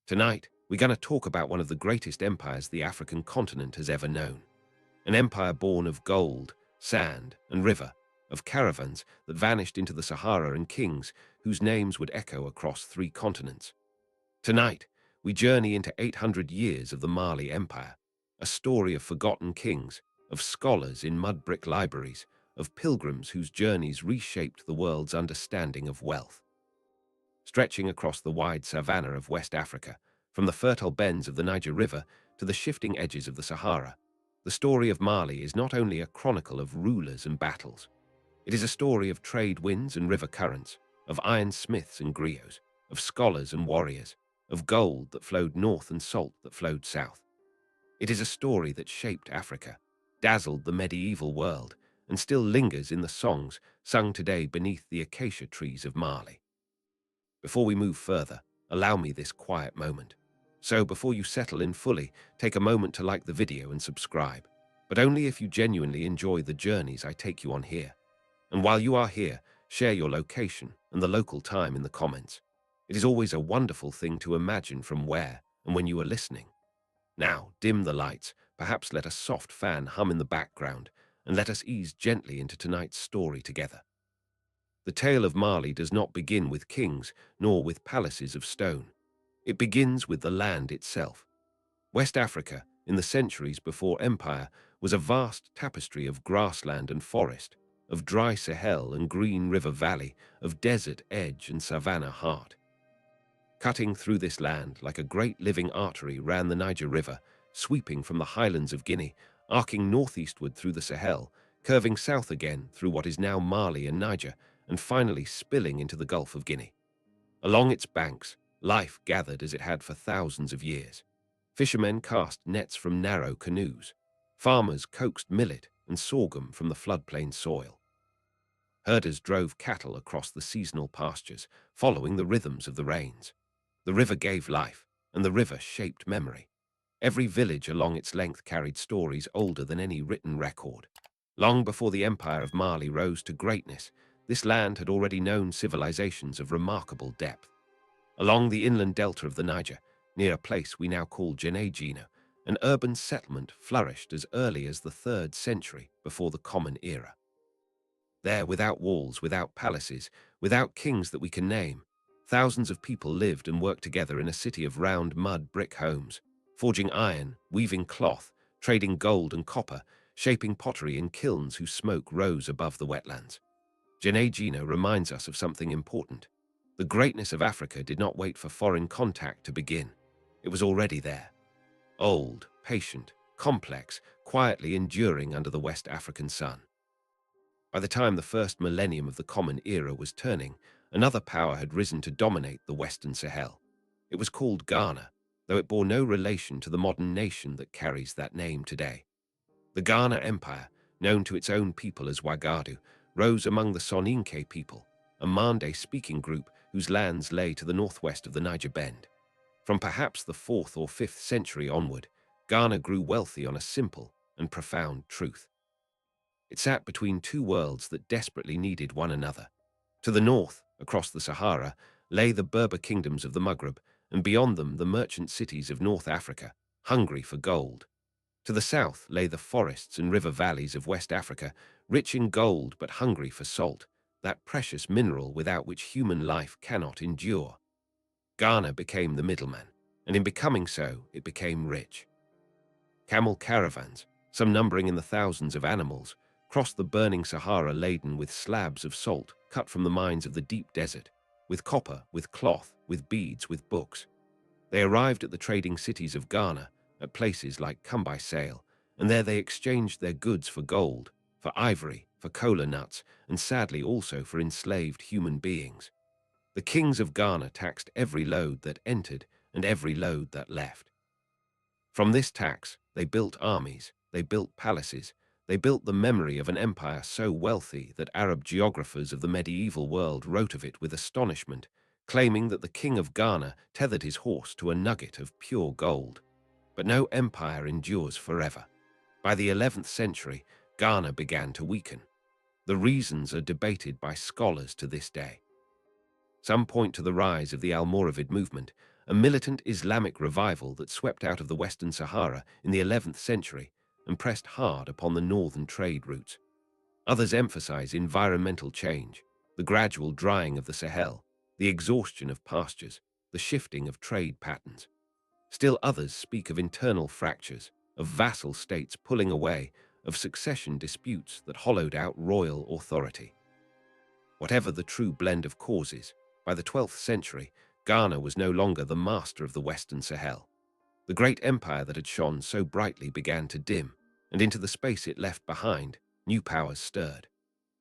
Tonight, we're going to talk about one of the greatest empires the African continent has ever known. An empire born of gold, sand, and river, of caravans that vanished into the Sahara and kings whose names would echo across three continents. Tonight, we journey into 800 years of the Mali Empire, a story of forgotten kings, of scholars in mud brick libraries, of pilgrims whose journeys reshaped the world's understanding of wealth. Stretching across the wide savanna of West Africa, from the fertile bends of the Niger River to the shifting edges of the Sahara, the story of Mali is not only a chronicle of rulers and battles. It is a story of trade winds and river currents, of iron smiths and griots, of scholars and warriors, of gold that flowed north and salt that flowed south. It is a story that shaped Africa, dazzled the medieval world, and still lingers in the songs sung today beneath the acacia trees of Mali. Before we move further, allow me this quiet moment. So before you settle in fully, take a moment to like the video and subscribe, but only if you genuinely enjoy the journeys I take you on here. And while you are here, share your location and the local time in the comments. It is always a wonderful thing to imagine from where and when you are listening. Now, dim the lights, perhaps let a soft fan hum in the background, and let us ease gently into tonight's story together. The tale of Mali does not begin with kings, nor with palaces of stone. It begins with the land itself. West Africa, in the centuries before empire, was a vast tapestry of grassland and forest, of dry Sahel and green river valley, of desert edge and savanna heart. Cutting through this land like a great living artery ran the Niger River, sweeping from the highlands of Guinea, arcing northeastward through the Sahel, curving south again through what is now Mali and Niger, and finally spilling into the Gulf of Guinea. Along its banks, life gathered as it had for thousands of years. Fishermen cast nets from narrow canoes. Farmers coaxed millet and sorghum from the floodplain soil. Herders drove cattle across the seasonal pastures, following the rhythms of the rains. The river gave life, and the river shaped memory. Every village along its length carried stories older than any written record. Long before the empire of Mali rose to greatness, this land had already known civilizations of remarkable depth. Along the inland delta of the Niger, near a place we now call Djenné-Djinné, an urban settlement flourished as early as the 3rd century before the Common Era. There, without walls, without palaces, without kings that we can name, thousands of people lived and worked together in a city of round mud brick homes, forging iron, weaving cloth, trading gold and copper, shaping pottery in kilns whose smoke rose above the wetlands. Djenné-Djinné reminds us of something important. The greatness of Africa did not wait for foreign contact to begin. It was already there. Old, patient, complex, quietly enduring under the West African sun. By the time the first millennium of the Common Era was turning, another power had risen to dominate the Western Sahel. It was called Ghana, though it bore no relation to the modern nation that carries that name today. The Ghana Empire, known to its own people as Wagadu, rose among the Soninke people, a Mande-speaking group whose lands lay to the northwest of the Niger Bend. From perhaps the 4th or 5th century onward, Ghana grew wealthy on a simple and profound truth. It sat between two worlds that desperately needed one another. To the north, across the Sahara, lay the Berber kingdoms of the Maghreb, and beyond them the merchant cities of North Africa, hungry for gold. To the south lay the forests and river valleys of West Africa, rich in gold but hungry for salt, that precious mineral without which human life cannot endure. Ghana became the middleman, and in becoming so, it became rich. Camel caravans, some numbering in the thousands of animals, crossed the burning Sahara laden with slabs of salt cut from the mines of the deep desert, with copper, with cloth, with beads, with books. They arrived at the trading cities of Ghana, at places like Kumbai Sale, and there they exchanged their goods for gold, for ivory, for kola nuts, and sadly also for enslaved human beings. The kings of Ghana taxed every load that entered and every load that left. From this tax, they built armies, they built palaces, they built the memory of an empire so wealthy that Arab geographers of the medieval world wrote of it with astonishment, claiming that the king of Ghana tethered his horse to a nugget of pure gold. But no empire endures forever. By the 11th century, Ghana began to weaken. The reasons are debated by scholars to this day. Some point to the rise of the Almoravid movement, a militant Islamic revival that swept out of the Western Sahara in the 11th century and pressed hard upon the northern trade routes. Others emphasize environmental change, the gradual drying of the Sahel, the exhaustion of pastures, the shifting of trade patterns. Still others speak of internal fractures, of vassal states pulling away, of succession disputes that hollowed out royal authority. Whatever the true blend of causes, by the 12th century, Ghana was no longer the master of the Western Sahel. The great empire that had shone so brightly began to dim, and into the space it left behind, new powers stirred.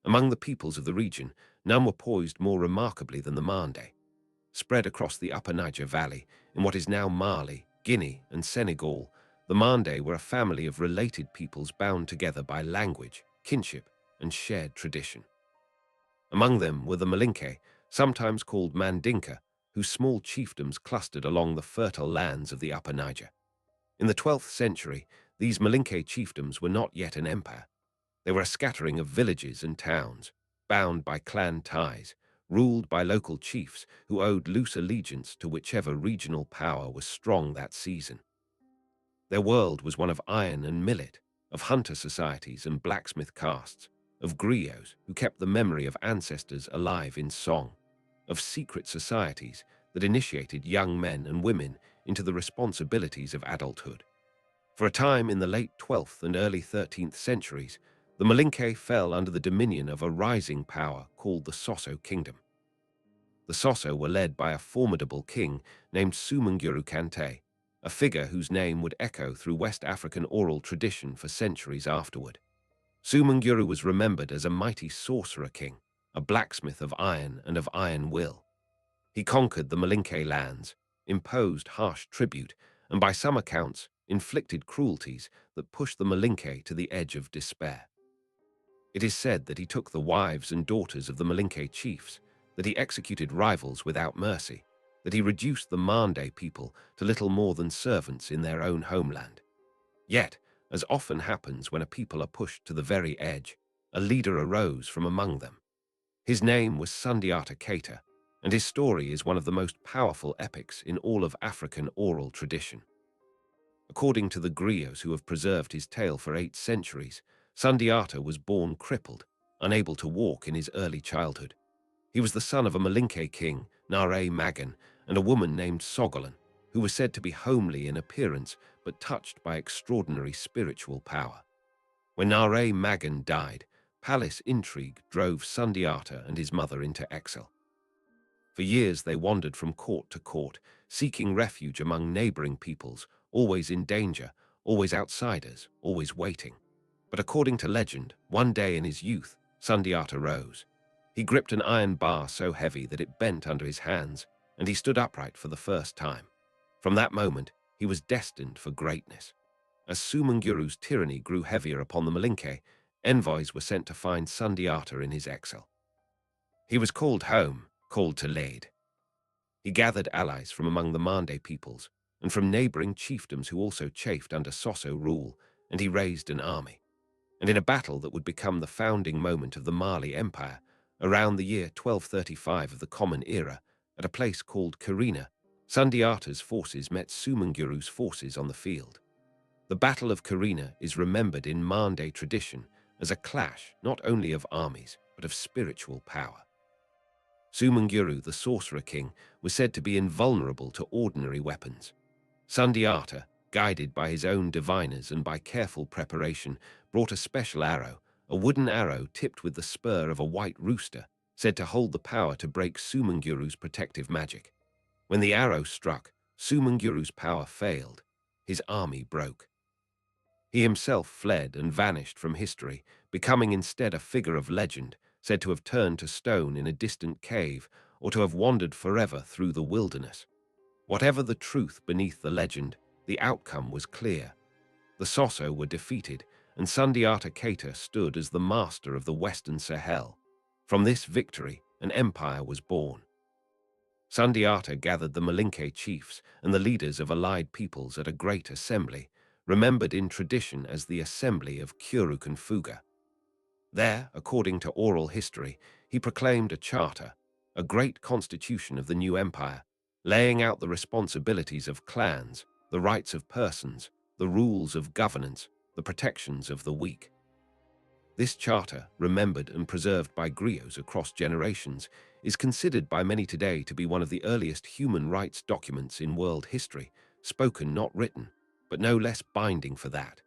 Among the peoples of the region, none were poised more remarkably than the Mande. Spread across the upper Niger Valley, in what is now Mali, Guinea, and Senegal, the Mande were a family of related peoples bound together by language, kinship, and shared tradition. Among them were the Malinke, sometimes called Mandinka, whose small chiefdoms clustered along the fertile lands of the upper Niger. In the 12th century, these Malinke chiefdoms were not yet an empire. They were a scattering of villages and towns, bound by clan ties, ruled by local chiefs who owed loose allegiance to whichever regional power was strong that season. Their world was one of iron and millet, of hunter societies and blacksmith castes, of griots who kept the memory of ancestors alive in song, of secret societies that initiated young men and women into the responsibilities of adulthood. For a time in the late 12th and early 13th centuries, the Malinke fell under the dominion of a rising power called the Soso Kingdom. The Soso were led by a formidable king named Sumunguru Kante, a figure whose name would echo through West African oral tradition for centuries afterward. Sumunguru was remembered as a mighty sorcerer king, a blacksmith of iron and of iron will. He conquered the Malinke lands, imposed harsh tribute, and by some accounts inflicted cruelties that pushed the Malinke to the edge of despair. It is said that he took the wives and daughters of the Malinke chiefs, that he executed rivals without mercy, that he reduced the Mande people to little more than servants in their own homeland. Yet, as often happens when a people are pushed to the very edge, a leader arose from among them. His name was Sundiata Keita, and his story is one of the most powerful epics in all of African oral tradition. According to the griots who have preserved his tale for 8 centuries, Sundiata was born crippled, unable to walk in his early childhood. He was the son of a Malinke king, Nare Magan, and a woman named Sogolan, who was said to be homely in appearance but touched by extraordinary spiritual power. When Nare Magan died, palace intrigue drove Sundiata and his mother into exile. For years they wandered from court to court, seeking refuge among neighboring peoples, always in danger, always outsiders, always waiting. But according to legend, one day in his youth, Sundiata rose. He gripped an iron bar so heavy that it bent under his hands, and he stood upright for the first time. From that moment, he was destined for greatness. As Sumunguru's tyranny grew heavier upon the Malinke, envoys were sent to find Sundiata in his exile. He was called home, called to Lade. He gathered allies from among the Mande peoples and from neighboring chiefdoms who also chafed under Soso rule, and he raised an army. And in a battle that would become the founding moment of the Mali Empire, around the year 1235 of the Common Era, at a place called Karina, Sundiata's forces met Sumunguru's forces on the field. The Battle of Karina is remembered in Mande tradition as a clash not only of armies, but of spiritual power. Sumunguru, the sorcerer king, was said to be invulnerable to ordinary weapons. Sundiata, guided by his own diviners and by careful preparation, brought a special arrow, a wooden arrow tipped with the spur of a white rooster, said to hold the power to break Sumunguru's protective magic. When the arrow struck, Sumunguru's power failed. His army broke. He himself fled and vanished from history, becoming instead a figure of legend, said to have turned to stone in a distant cave or to have wandered forever through the wilderness. Whatever the truth beneath the legend, the outcome was clear. The Soso were defeated, and Sundiata Keita stood as the master of the Western Sahel. From this victory, an empire was born. Sundiata gathered the Malinke chiefs and the leaders of allied peoples at a great assembly, remembered in tradition as the Assembly of Kurukanfuga. There, according to oral history, he proclaimed a charter, a great constitution of the new empire, laying out the responsibilities of clans, the rights of persons, the rules of governance, the protections of the weak. This charter, remembered and preserved by griots across generations, is considered by many today to be one of the earliest human rights documents in world history, spoken not written, but no less binding for that.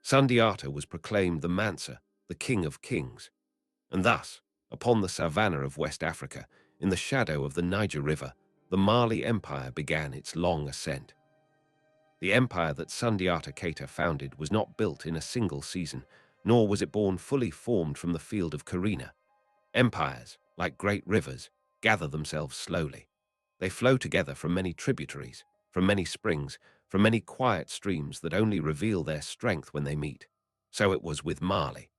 Sundiata was proclaimed the Mansa, the King of Kings, and thus, upon the savannah of West Africa, in the shadow of the Niger River, the Mali Empire began its long ascent. The empire that Sundiata Keita founded was not built in a single season, nor was it born fully formed from the field of Karina. Empires, like great rivers, gather themselves slowly. They flow together from many tributaries, from many springs, from many quiet streams that only reveal their strength when they meet. So it was with Mali.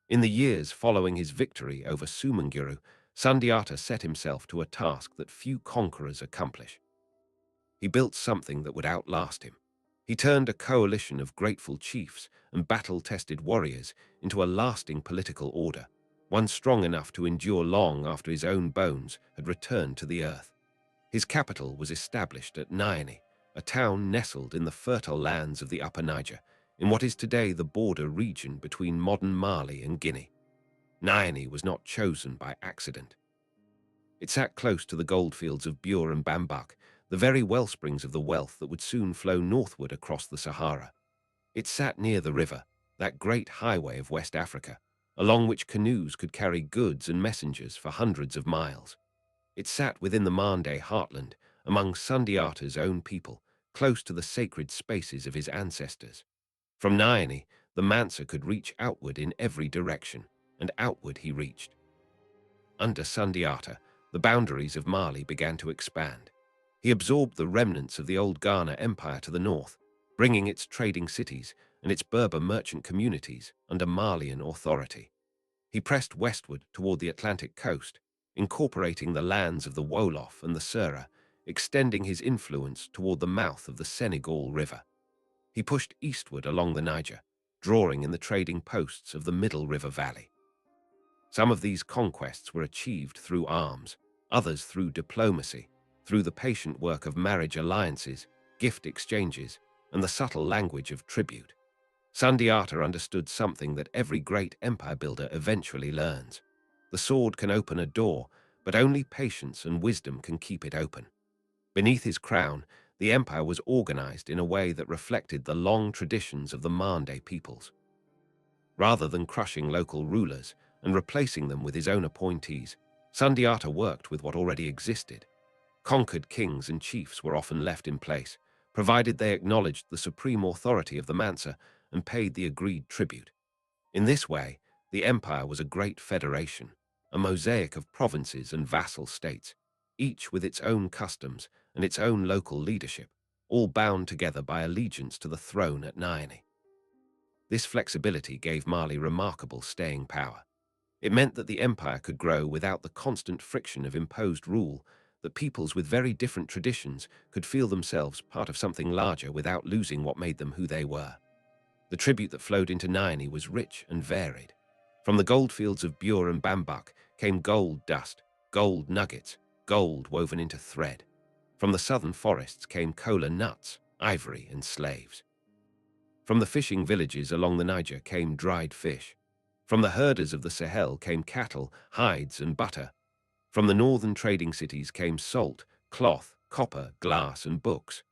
In the years following his victory over Sumanguru, Sundiata set himself to a task that few conquerors accomplish. He built something that would outlast him. He turned a coalition of grateful chiefs and battle-tested warriors into a lasting political order, one strong enough to endure long after his own bones had returned to the earth. His capital was established at Niani, a town nestled in the fertile lands of the Upper Niger, in what is today the border region between modern Mali and Guinea. Niani was not chosen by accident. It sat close to the goldfields of Bure and Bambuk, the very wellsprings of the wealth that would soon flow northward across the Sahara. It sat near the river, that great highway of West Africa, along which canoes could carry goods and messengers for hundreds of miles. It sat within the Mande heartland, among Sundiata's own people, close to the sacred spaces of his ancestors. From Niani, the Mansa could reach outward in every direction, and outward he reached. Under Sundiata, the boundaries of Mali began to expand. He absorbed the remnants of the old Ghana Empire to the north, bringing its trading cities and its Berber merchant communities under Malian authority. He pressed westward toward the Atlantic coast, incorporating the lands of the Wolof and the Sera, extending his influence toward the mouth of the Senegal River. He pushed eastward along the Niger, drawing in the trading posts of the Middle River Valley. Some of these conquests were achieved through arms, others through diplomacy, through the patient work of marriage alliances, gift exchanges, and the subtle language of tribute. Sundiata understood something that every great empire builder eventually learns. The sword can open a door, but only patience and wisdom can keep it open. Beneath his crown, the empire was organized in a way that reflected the long traditions of the Mande peoples. Rather than crushing local rulers and replacing them with his own appointees, Sundiata worked with what already existed. Conquered kings and chiefs were often left in place, provided they acknowledged the supreme authority of the Mansa and paid the agreed tribute. In this way, the empire was a great federation, a mosaic of provinces and vassal states, each with its own customs and its own local leadership, all bound together by allegiance to the throne at Niani. This flexibility gave Mali remarkable staying power. It meant that the empire could grow without the constant friction of imposed rule, that peoples with very different traditions could feel themselves part of something larger without losing what made them who they were. The tribute that flowed into Niani was rich and varied. From the goldfields of Bure and Bambuk came gold dust, gold nuggets, gold woven into thread. From the southern forests came kola nuts, ivory, and slaves. From the fishing villages along the Niger came dried fish. From the herders of the Sahel came cattle, hides, and butter. From the northern trading cities came salt, cloth, copper, glass, and books.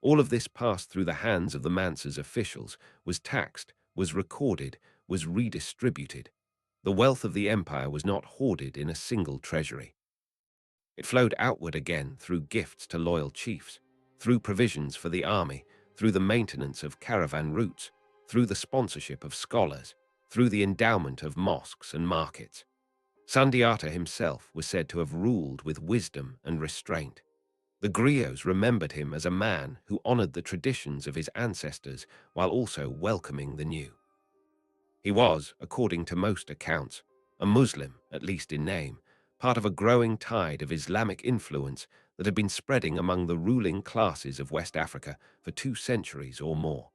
All of this passed through the hands of the Mansa's officials, was taxed, was recorded, was redistributed. The wealth of the empire was not hoarded in a single treasury. It flowed outward again through gifts to loyal chiefs, through provisions for the army, through the maintenance of caravan routes, through the sponsorship of scholars, through the endowment of mosques and markets. Sundiata himself was said to have ruled with wisdom and restraint. The griots remembered him as a man who honored the traditions of his ancestors while also welcoming the new. He was, according to most accounts, a Muslim, at least in name, part of a growing tide of Islamic influence that had been spreading among the ruling classes of West Africa for 2 centuries or more.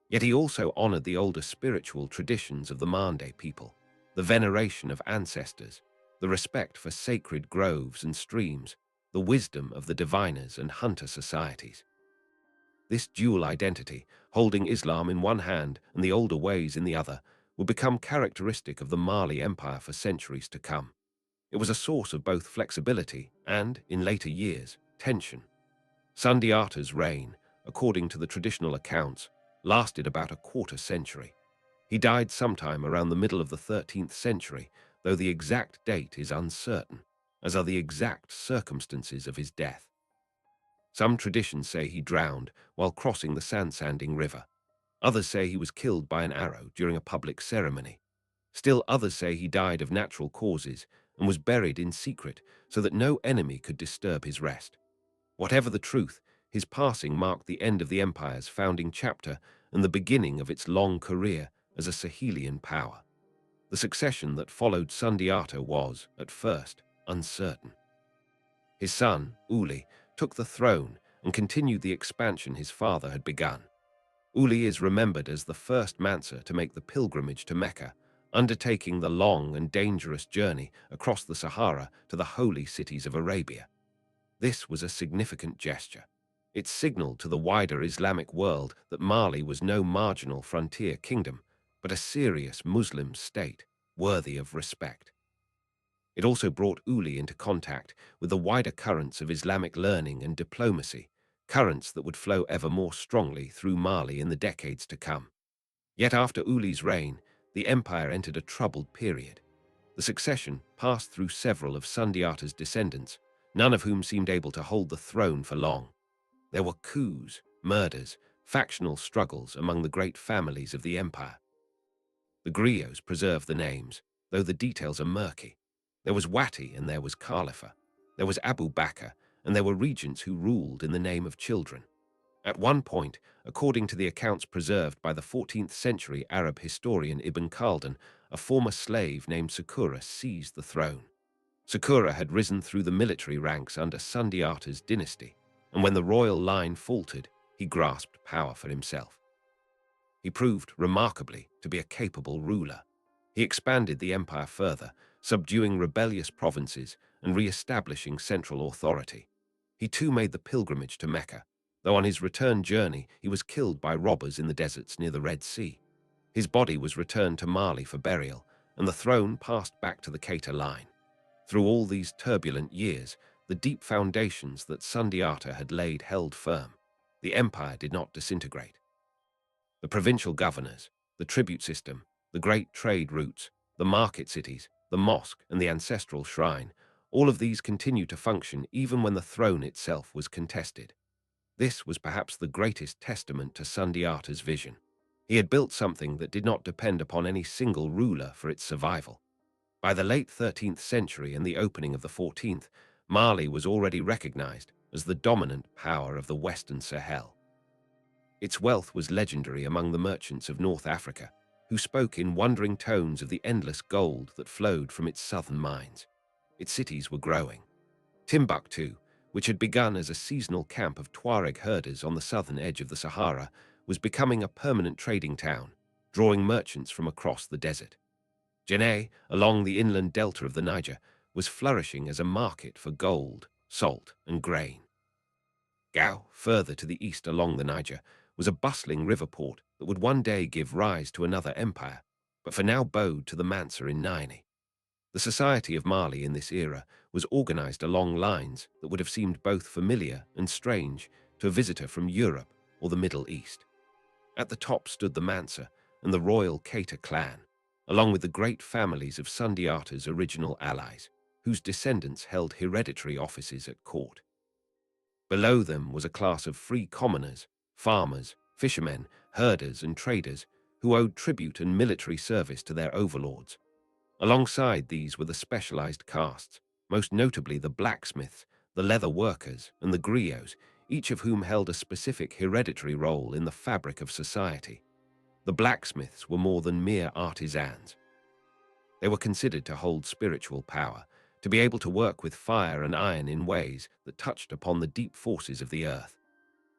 Yet he also honored the older spiritual traditions of the Mande people, the veneration of ancestors, the respect for sacred groves and streams, the wisdom of the diviners and hunter societies. This dual identity, holding Islam in one hand and the older ways in the other, would become characteristic of the Mali Empire for centuries to come. It was a source of both flexibility and, in later years, tension. Sundiata's reign, according to the traditional accounts, lasted about a quarter century. He died sometime around the middle of the 13th century, though the exact date is uncertain, as are the exact circumstances of his death. Some traditions say he drowned while crossing the Sansanding River. Others say he was killed by an arrow during a public ceremony. Still others say he died of natural causes and was buried in secret so that no enemy could disturb his rest. Whatever the truth, his passing marked the end of the empire's founding chapter and the beginning of its long career as a Sahelian power. The succession that followed Sundiata was, at first, uncertain. His son, Uli, took the throne and continued the expansion his father had begun. Uli is remembered as the first Mansa to make the pilgrimage to Mecca, undertaking the long and dangerous journey across the Sahara to the holy cities of Arabia. This was a significant gesture. It signaled to the wider Islamic world that Mali was no marginal frontier kingdom, but a serious Muslim state worthy of respect. It also brought Uli into contact with the wider currents of Islamic learning and diplomacy, currents that would flow ever more strongly through Mali in the decades to come. Yet after Uli's reign, the empire entered a troubled period. The succession passed through several of Sundiata's descendants, none of whom seemed able to hold the throne for long. There were coups, murders, factional struggles among the great families of the empire. The griots preserve the names, though the details are murky. There was Wati and there was Khalifa. There was Abu Bakr, and there were regents who ruled in the name of children. At one point, according to the accounts preserved by the 14th century Arab historian Ibn Khaldun, a former slave named Sakura seized the throne. Sakura had risen through the military ranks under Sundiata's dynasty, and when the royal line faltered, he grasped power for himself. He proved, remarkably, to be a capable ruler. He expanded the empire further, subduing rebellious provinces and re-establishing central authority. He too made the pilgrimage to Mecca, though on his return journey he was killed by robbers in the deserts near the Red Sea. His body was returned to Mali for burial, and the throne passed back to the Keita line. Through all these turbulent years, the deep foundations that Sundiata had laid held firm. The empire did not disintegrate. The provincial governors, the tribute system, the great trade routes, the market cities, the mosque and the ancestral shrine, all of these continued to function even when the throne itself was contested. This was perhaps the greatest testament to Sundiata's vision. He had built something that did not depend upon any single ruler for its survival. By the late 13th century and the opening of the 14th, Mali was already recognized as the dominant power of the Western Sahel. Its wealth was legendary among the merchants of North Africa, who spoke in wondering tones of the endless gold that flowed from its southern mines. Its cities were growing. Timbuktu, which had begun as a seasonal camp of Tuareg herders on the southern edge of the Sahara, was becoming a permanent trading town, drawing merchants from across the desert. Djenné, along the inland delta of the Niger, was flourishing as a market for gold, salt, and grain. Gao, further to the east along the Niger, was a bustling river port that would one day give rise to another empire, but for now bowed to the Mansa in Naini. The society of Mali in this era was organized along lines that would have seemed both familiar and strange to a visitor from Europe or the Middle East. At the top stood the Mansa and the royal Keita clan, along with the great families of Sundiata's original allies, whose descendants held hereditary offices at court. Below them was a class of free commoners, farmers, fishermen, herders, and traders who owed tribute and military service to their overlords. Alongside these were the specialized castes, most notably the blacksmiths, the leather workers, and the griots, each of whom held a specific hereditary role in the fabric of society. The blacksmiths were more than mere artisans. They were considered to hold spiritual power, to be able to work with fire and iron in ways that touched upon the deep forces of the earth.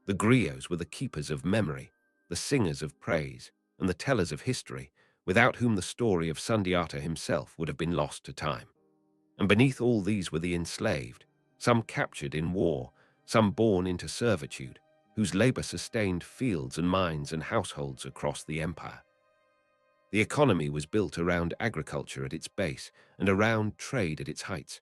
The griots were the keepers of memory, the singers of praise, and the tellers of history, without whom the story of Sundiata himself would have been lost to time. And beneath all these were the enslaved, some captured in war, some born into servitude, whose labor sustained fields and mines and households across the empire. The economy was built around agriculture at its base and around trade at its heights.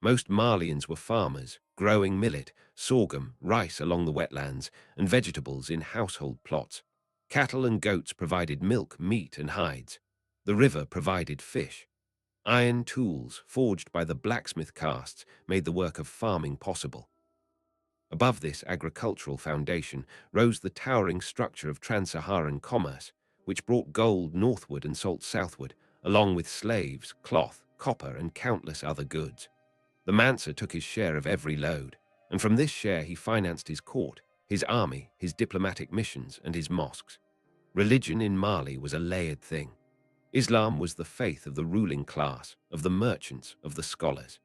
Most Malians were farmers, growing millet, sorghum, rice along the wetlands, and vegetables in household plots. Cattle and goats provided milk, meat, and hides. The river provided fish. Iron tools, forged by the blacksmith castes, made the work of farming possible. Above this agricultural foundation rose the towering structure of trans-Saharan commerce, which brought gold northward and salt southward, along with slaves, cloth, copper, and countless other goods. The Mansa took his share of every load, and from this share he financed his court, his army, his diplomatic missions, and his mosques. Religion in Mali was a layered thing. Islam was the faith of the ruling class, of the merchants, of the scholars.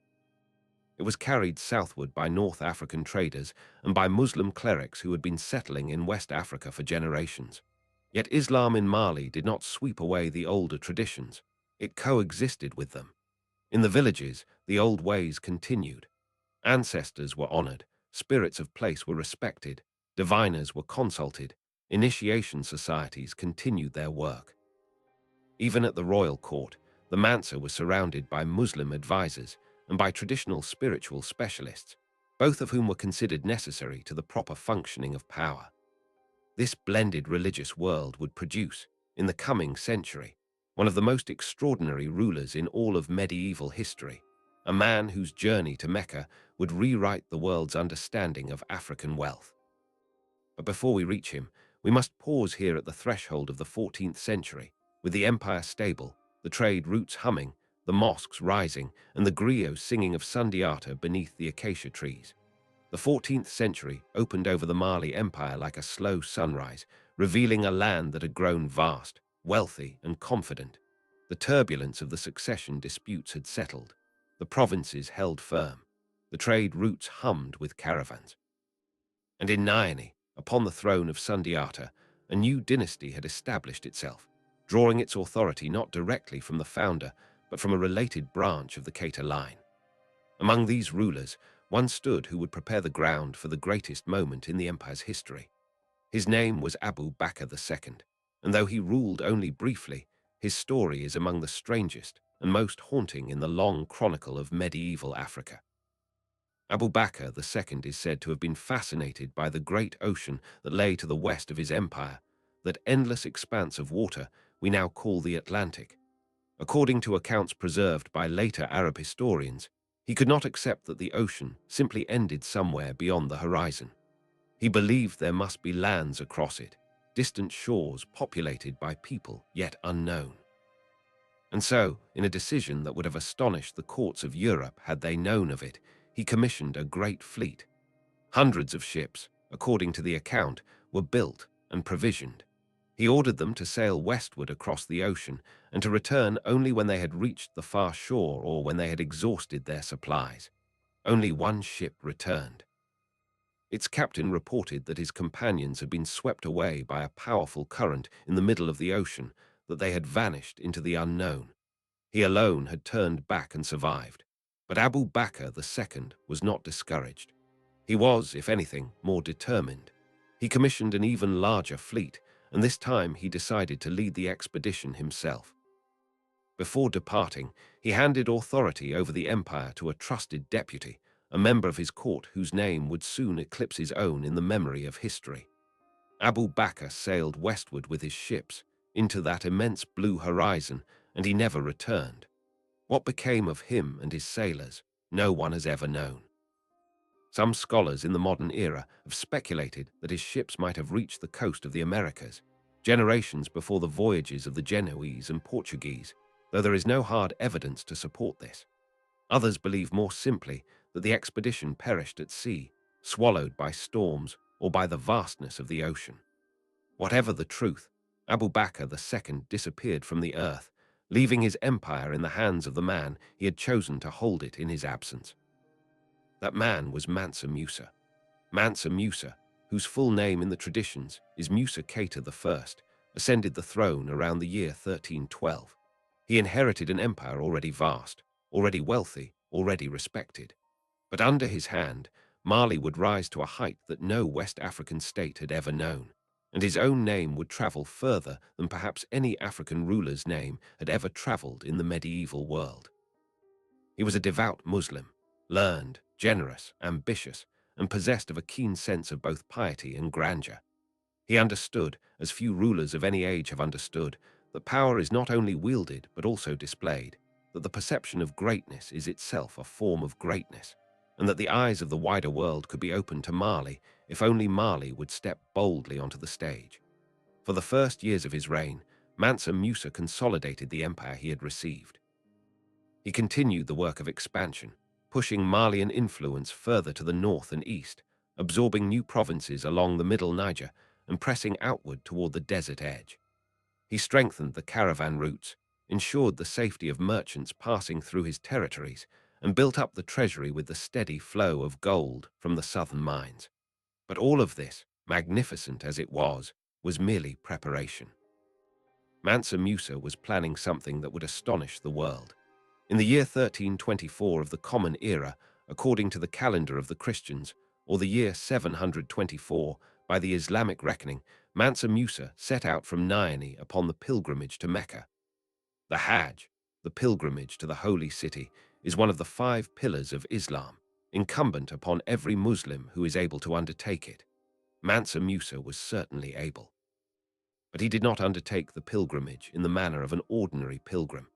It was carried southward by North African traders and by Muslim clerics who had been settling in West Africa for generations. Yet Islam in Mali did not sweep away the older traditions. It coexisted with them. In the villages, the old ways continued. Ancestors were honored, spirits of place were respected, diviners were consulted, initiation societies continued their work. Even at the royal court, the Mansa was surrounded by Muslim advisors and by traditional spiritual specialists, both of whom were considered necessary to the proper functioning of power. This blended religious world would produce, in the coming century, one of the most extraordinary rulers in all of medieval history, a man whose journey to Mecca would rewrite the world's understanding of African wealth. But before we reach him, we must pause here at the threshold of the 14th century, with the empire stable, the trade routes humming, the mosques rising, and the griots singing of Sundiata beneath the acacia trees. The 14th century opened over the Mali Empire like a slow sunrise, revealing a land that had grown vast, wealthy, and confident. The turbulence of the succession disputes had settled. The provinces held firm. The trade routes hummed with caravans. And in Nyani, upon the throne of Sundiata, a new dynasty had established itself, drawing its authority not directly from the founder, but from a related branch of the Keita line. Among these rulers, one stood who would prepare the ground for the greatest moment in the empire's history. His name was Abu Bakr II, and though he ruled only briefly, his story is among the strangest and most haunting in the long chronicle of medieval Africa. Abu Bakr II is said to have been fascinated by the great ocean that lay to the west of his empire, that endless expanse of water we now call the Atlantic. According to accounts preserved by later Arab historians, he could not accept that the ocean simply ended somewhere beyond the horizon. He believed there must be lands across it, distant shores populated by people yet unknown. And so, in a decision that would have astonished the courts of Europe had they known of it, he commissioned a great fleet. Hundreds of ships, according to the account, were built and provisioned. He ordered them to sail westward across the ocean and to return only when they had reached the far shore or when they had exhausted their supplies. Only one ship returned. Its captain reported that his companions had been swept away by a powerful current in the middle of the ocean, that they had vanished into the unknown. He alone had turned back and survived. But Abu Bakr II was not discouraged. He was, if anything, more determined. He commissioned an even larger fleet, and this time he decided to lead the expedition himself. Before departing, he handed authority over the empire to a trusted deputy, a member of his court whose name would soon eclipse his own in the memory of history. Abu Bakr sailed westward with his ships, into that immense blue horizon, and he never returned. What became of him and his sailors, no one has ever known. Some scholars in the modern era have speculated that his ships might have reached the coast of the Americas, generations before the voyages of the Genoese and Portuguese, though there is no hard evidence to support this. Others believe more simply that the expedition perished at sea, swallowed by storms or by the vastness of the ocean. Whatever the truth, Abu Bakr II disappeared from the earth, leaving his empire in the hands of the man he had chosen to hold it in his absence. That man was Mansa Musa. Mansa Musa, whose full name in the traditions is Musa Keita I, ascended the throne around the year 1312. He inherited an empire already vast, already wealthy, already respected. But under his hand, Mali would rise to a height that no West African state had ever known, and his own name would travel further than perhaps any African ruler's name had ever traveled in the medieval world. He was a devout Muslim, learned, generous, ambitious, and possessed of a keen sense of both piety and grandeur. He understood, as few rulers of any age have understood, that power is not only wielded but also displayed, that the perception of greatness is itself a form of greatness, and that the eyes of the wider world could be opened to Mali if only Mali would step boldly onto the stage. For the first years of his reign, Mansa Musa consolidated the empire he had received. He continued the work of expansion, pushing Malian influence further to the north and east, absorbing new provinces along the middle Niger and pressing outward toward the desert edge. He strengthened the caravan routes, ensured the safety of merchants passing through his territories, and built up the treasury with the steady flow of gold from the southern mines. But all of this, magnificent as it was merely preparation. Mansa Musa was planning something that would astonish the world. In the year 1324 of the Common Era, according to the calendar of the Christians, or the year 724 by the Islamic reckoning, Mansa Musa set out from Naini upon the pilgrimage to Mecca. The Hajj, the pilgrimage to the holy city, is one of the 5 pillars of Islam, incumbent upon every Muslim who is able to undertake it. Mansa Musa was certainly able. But he did not undertake the pilgrimage in the manner of an ordinary pilgrim.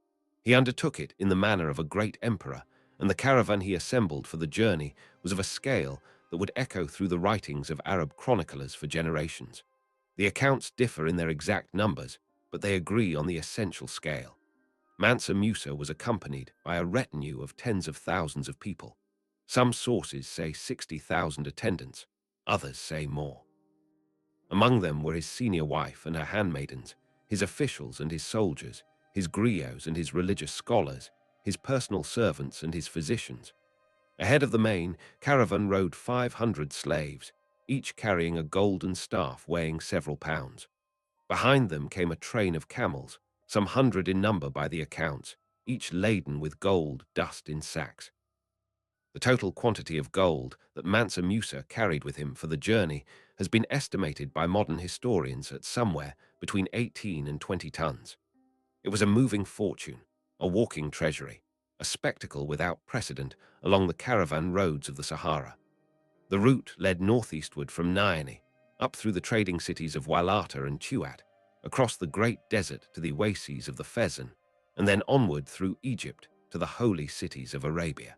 He undertook it in the manner of a great emperor, and the caravan he assembled for the journey was of a scale that would echo through the writings of Arab chroniclers for generations. The accounts differ in their exact numbers, but they agree on the essential scale. Mansa Musa was accompanied by a retinue of tens of thousands of people. Some sources say 60,000 attendants, others say more. Among them were his senior wife and her handmaidens, his officials and his soldiers, his griots and his religious scholars, his personal servants and his physicians. Ahead of the main caravan rode 500 slaves, each carrying a golden staff weighing several pounds. Behind them came a train of camels, some 100 in number by the accounts, each laden with gold dust in sacks. The total quantity of gold that Mansa Musa carried with him for the journey has been estimated by modern historians at somewhere between 18 and 20 tons. It was a moving fortune, a walking treasury, a spectacle without precedent along the caravan roads of the Sahara. The route led northeastward from Naini, up through the trading cities of Walata and Tuat, across the great desert to the oases of the Fezzan, and then onward through Egypt to the holy cities of Arabia.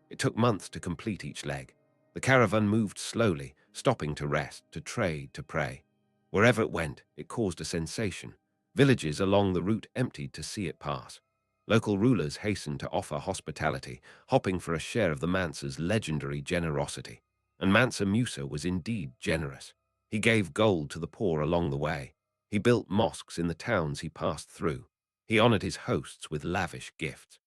It took months to complete each leg. The caravan moved slowly, stopping to rest, to trade, to pray. Wherever it went, it caused a sensation. Villages along the route emptied to see it pass. Local rulers hastened to offer hospitality, hoping for a share of the Mansa's legendary generosity. And Mansa Musa was indeed generous. He gave gold to the poor along the way. He built mosques in the towns he passed through. He honored his hosts with lavish gifts.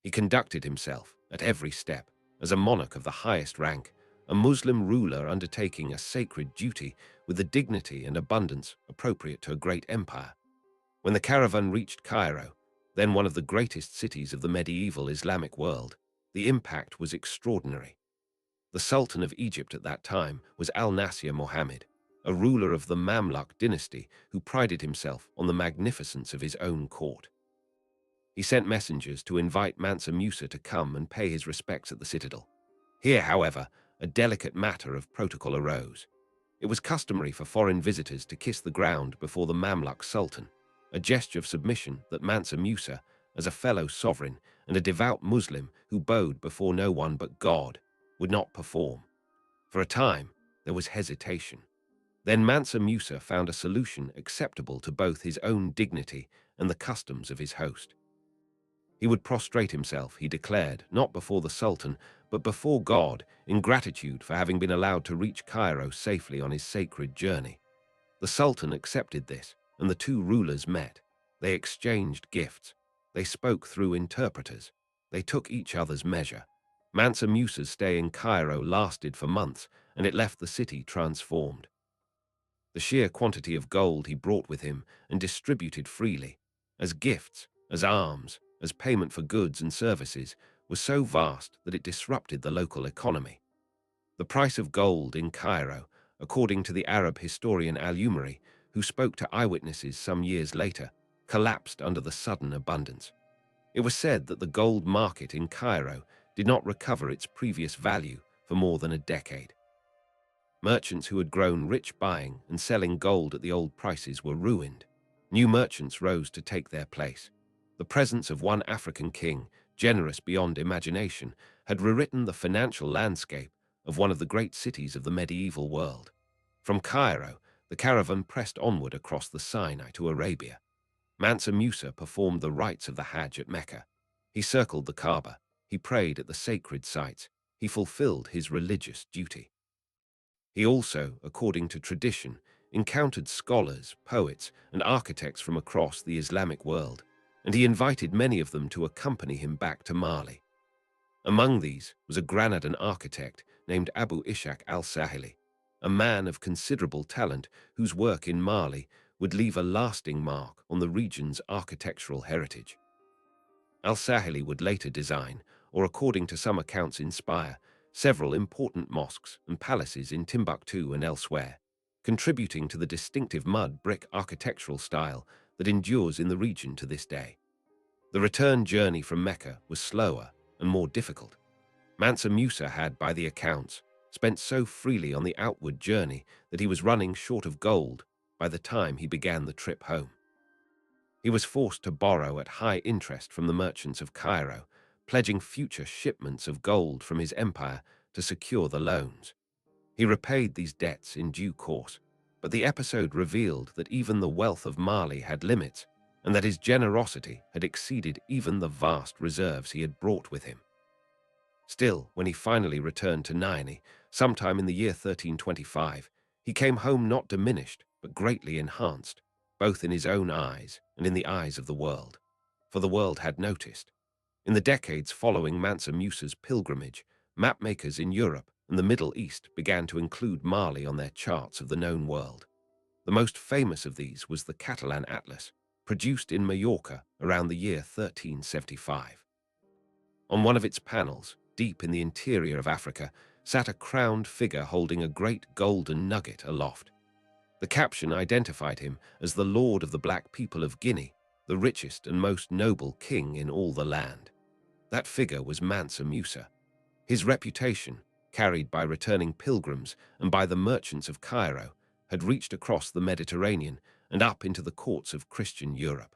He conducted himself, at every step, as a monarch of the highest rank, a Muslim ruler undertaking a sacred duty with the dignity and abundance appropriate to a great empire. When the caravan reached Cairo, then one of the greatest cities of the medieval Islamic world, the impact was extraordinary. The Sultan of Egypt at that time was Al-Nasir Mohammed, a ruler of the Mamluk dynasty who prided himself on the magnificence of his own court. He sent messengers to invite Mansa Musa to come and pay his respects at the citadel. Here, however, a delicate matter of protocol arose. It was customary for foreign visitors to kiss the ground before the Mamluk Sultan, a gesture of submission that Mansa Musa, as a fellow sovereign and a devout Muslim who bowed before no one but God, would not perform. For a time, there was hesitation. Then Mansa Musa found a solution acceptable to both his own dignity and the customs of his host. He would prostrate himself, he declared, not before the Sultan, but before God, in gratitude for having been allowed to reach Cairo safely on his sacred journey. The Sultan accepted this, and the two rulers met. They exchanged gifts. They spoke through interpreters. They took each other's measure. Mansa Musa's stay in Cairo lasted for months, and it left the city transformed. The sheer quantity of gold he brought with him and distributed freely, as gifts, as alms, as payment for goods and services, was so vast that it disrupted the local economy. The price of gold in Cairo, according to the Arab historian al-Umari, who spoke to eyewitnesses some years later, collapsed under the sudden abundance. It was said that the gold market in Cairo did not recover its previous value for more than a decade. Merchants who had grown rich buying and selling gold at the old prices were ruined. New merchants rose to take their place. The presence of one African king, generous beyond imagination, had rewritten the financial landscape of one of the great cities of the medieval world. From Cairo, the caravan pressed onward across the Sinai to Arabia. Mansa Musa performed the rites of the Hajj at Mecca. He circled the Kaaba. He prayed at the sacred sites. He fulfilled his religious duty. He also, according to tradition, encountered scholars, poets, and architects from across the Islamic world, and he invited many of them to accompany him back to Mali. Among these was a Granadan architect named Abu Ishaq al-Sahili, a man of considerable talent whose work in Mali would leave a lasting mark on the region's architectural heritage. Al-Sahili would later design, or according to some accounts inspire, several important mosques and palaces in Timbuktu and elsewhere, contributing to the distinctive mud brick architectural style that endures in the region to this day. The return journey from Mecca was slower and more difficult. Mansa Musa had, by the accounts, spent so freely on the outward journey that he was running short of gold by the time he began the trip home. He was forced to borrow at high interest from the merchants of Cairo, pledging future shipments of gold from his empire to secure the loans. He repaid these debts in due course, but the episode revealed that even the wealth of Mali had limits, and that his generosity had exceeded even the vast reserves he had brought with him. Still, when he finally returned to Naini, sometime in the year 1325, he came home not diminished, but greatly enhanced, both in his own eyes and in the eyes of the world. For the world had noticed. In the decades following Mansa Musa's pilgrimage, mapmakers in Europe and the Middle East began to include Mali on their charts of the known world. The most famous of these was the Catalan Atlas, produced in Majorca around the year 1375. On one of its panels, deep in the interior of Africa, sat a crowned figure holding a great golden nugget aloft. The caption identified him as the Lord of the Black People of Guinea, the richest and most noble king in all the land. That figure was Mansa Musa. His reputation, carried by returning pilgrims and by the merchants of Cairo, had reached across the Mediterranean and up into the courts of Christian Europe.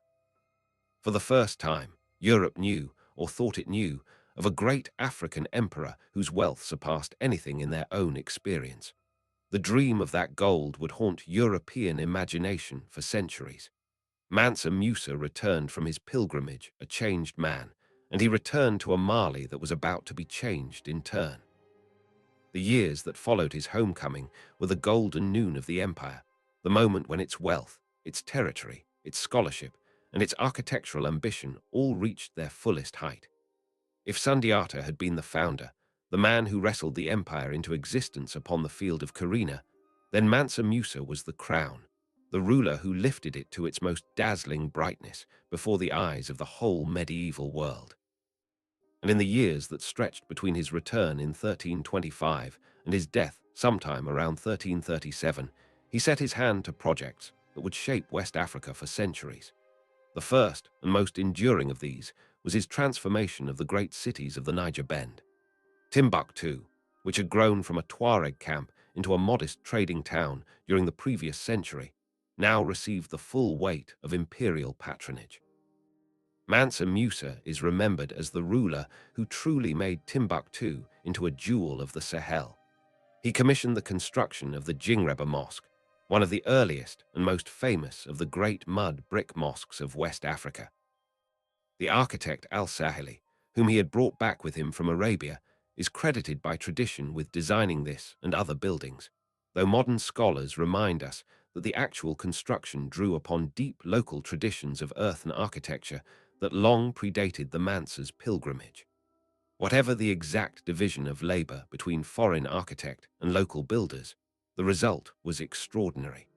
For the first time, Europe knew, or thought it knew, of a great African emperor whose wealth surpassed anything in their own experience. The dream of that gold would haunt European imagination for centuries. Mansa Musa returned from his pilgrimage a changed man, and he returned to a Mali that was about to be changed in turn. The years that followed his homecoming were the golden noon of the empire, the moment when its wealth, its territory, its scholarship, and its architectural ambition all reached their fullest height. If Sundiata had been the founder, the man who wrestled the empire into existence upon the field of Carina, then Mansa Musa was the crown, the ruler who lifted it to its most dazzling brightness before the eyes of the whole medieval world. And in the years that stretched between his return in 1325 and his death sometime around 1337, he set his hand to projects that would shape West Africa for centuries. The first and most enduring of these was his transformation of the great cities of the Niger Bend. Timbuktu, which had grown from a Tuareg camp into a modest trading town during the previous century, now received the full weight of imperial patronage. Mansa Musa is remembered as the ruler who truly made Timbuktu into a jewel of the Sahel. He commissioned the construction of the Djingreba Mosque, one of the earliest and most famous of the great mud brick mosques of West Africa. The architect Al-Sahili, whom he had brought back with him from Arabia, is credited by tradition with designing this and other buildings, though modern scholars remind us that the actual construction drew upon deep local traditions of earthen architecture that long predated the Mansa's pilgrimage. Whatever the exact division of labor between foreign architect and local builders, the result was extraordinary.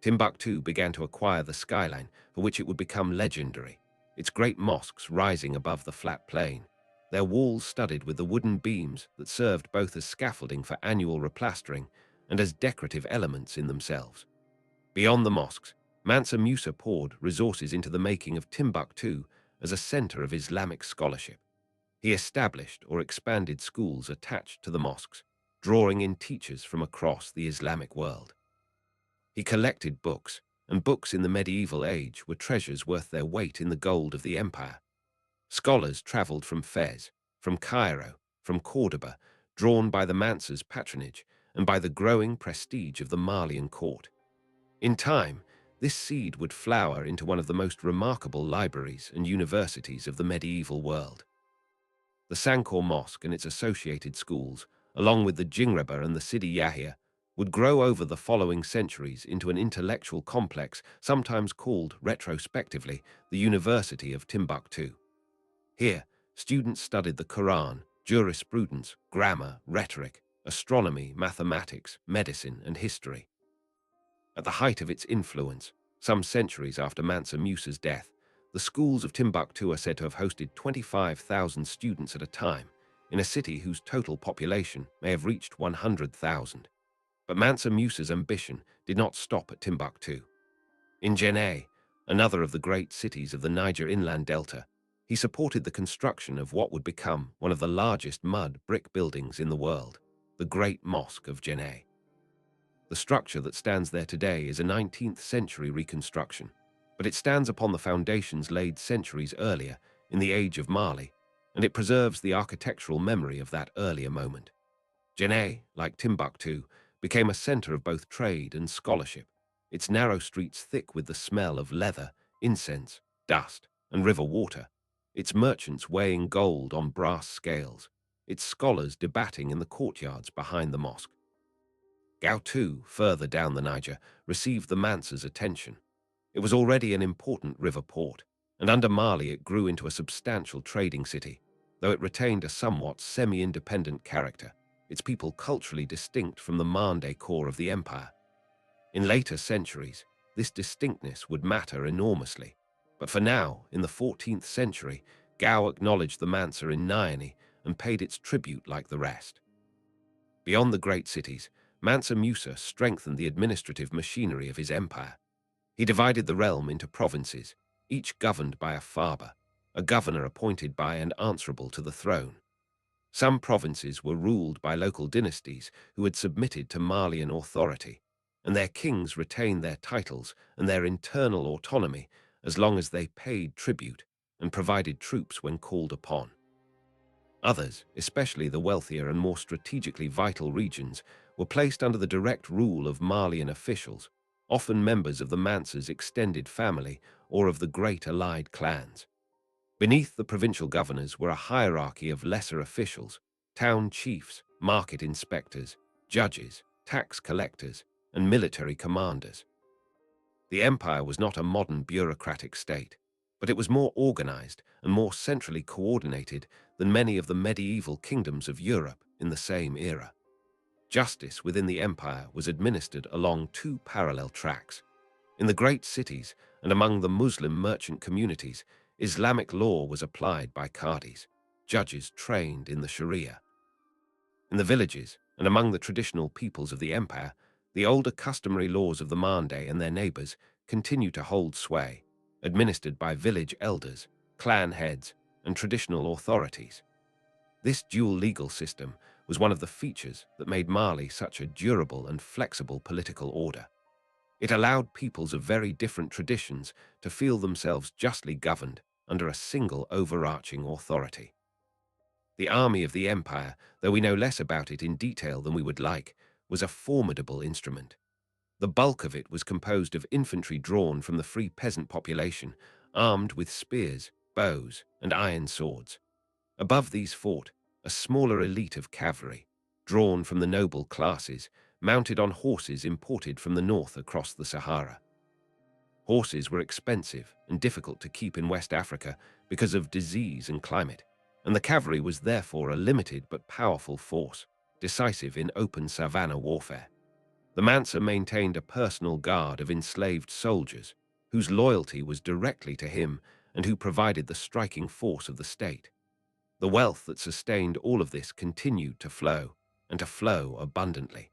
Timbuktu began to acquire the skyline for which it would become legendary, its great mosques rising above the flat plain. their walls studded with the wooden beams that served both as scaffolding for annual replastering and as decorative elements in themselves. Beyond the mosques, Mansa Musa poured resources into the making of Timbuktu as a center of Islamic scholarship. He established or expanded schools attached to the mosques, drawing in teachers from across the Islamic world. He collected books, and books in the medieval age were treasures worth their weight in the gold of the empire. Scholars traveled from Fez, from Cairo, from Cordoba, drawn by the Mansa's patronage and by the growing prestige of the Malian court. In time, this seed would flower into one of the most remarkable libraries and universities of the medieval world. The Sankor Mosque and its associated schools, along with the Jingreba and the Sidi Yahya, would grow over the following centuries into an intellectual complex sometimes called, retrospectively, the University of Timbuktu. Here, students studied the Quran, jurisprudence, grammar, rhetoric, astronomy, mathematics, medicine, and history. At the height of its influence, some centuries after Mansa Musa's death, the schools of Timbuktu are said to have hosted 25,000 students at a time, in a city whose total population may have reached 100,000. But Mansa Musa's ambition did not stop at Timbuktu. In Jenne, another of the great cities of the Niger inland delta, he supported the construction of what would become one of the largest mud brick buildings in the world, the Great Mosque of Jenne. The structure that stands there today is a 19th century reconstruction, but it stands upon the foundations laid centuries earlier in the age of Mali, and it preserves the architectural memory of that earlier moment. Jenne, like Timbuktu, became a center of both trade and scholarship, its narrow streets thick with the smell of leather, incense, dust, and river water, its merchants weighing gold on brass scales, its scholars debating in the courtyards behind the mosque. Gautu, further down the Niger, received the Mansa's attention. It was already an important river port, and under Mali it grew into a substantial trading city, though it retained a somewhat semi-independent character, its people culturally distinct from the Mande core of the empire. In later centuries, this distinctness would matter enormously, but for now, in the 14th century, Gao acknowledged the Mansa in Niani and paid its tribute like the rest. Beyond the great cities, Mansa Musa strengthened the administrative machinery of his empire. He divided the realm into provinces, each governed by a Faber, a governor appointed by and answerable to the throne. Some provinces were ruled by local dynasties who had submitted to Malian authority, and their kings retained their titles and their internal autonomy as long as they paid tribute and provided troops when called upon. Others, especially the wealthier and more strategically vital regions, were placed under the direct rule of Malian officials, often members of the Mansa's extended family or of the great allied clans. Beneath the provincial governors were a hierarchy of lesser officials, town chiefs, market inspectors, judges, tax collectors, and military commanders. The empire was not a modern bureaucratic state, but it was more organized and more centrally coordinated than many of the medieval kingdoms of Europe in the same era. Justice within the empire was administered along two parallel tracks. In the great cities and among the Muslim merchant communities, Islamic law was applied by qadis, judges trained in the Sharia. In the villages and among the traditional peoples of the empire, the older customary laws of the Mande and their neighbors continued to hold sway, administered by village elders, clan heads, and traditional authorities. This dual legal system was one of the features that made Mali such a durable and flexible political order. It allowed peoples of very different traditions to feel themselves justly governed under a single overarching authority. The army of the empire, though we know less about it in detail than we would like, was a formidable instrument. The bulk of it was composed of infantry drawn from the free peasant population, armed with spears, bows, and iron swords. Above these fought a smaller elite of cavalry, drawn from the noble classes, mounted on horses imported from the north across the Sahara. Horses were expensive and difficult to keep in West Africa because of disease and climate, and the cavalry was therefore a limited but powerful force, decisive in open savanna warfare. The Mansa maintained a personal guard of enslaved soldiers, whose loyalty was directly to him and who provided the striking force of the state. The wealth that sustained all of this continued to flow, and to flow abundantly.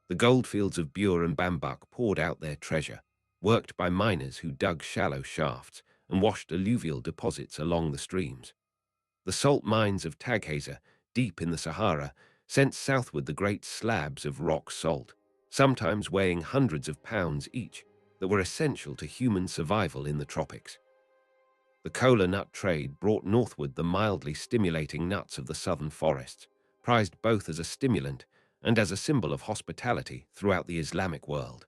The goldfields of Bur and Bambuk poured out their treasure, worked by miners who dug shallow shafts and washed alluvial deposits along the streams. The salt mines of Taghaza, deep in the Sahara, sent southward the great slabs of rock salt, sometimes weighing hundreds of pounds each, that were essential to human survival in the tropics. The kola nut trade brought northward the mildly stimulating nuts of the southern forests, prized both as a stimulant and as a symbol of hospitality throughout the Islamic world.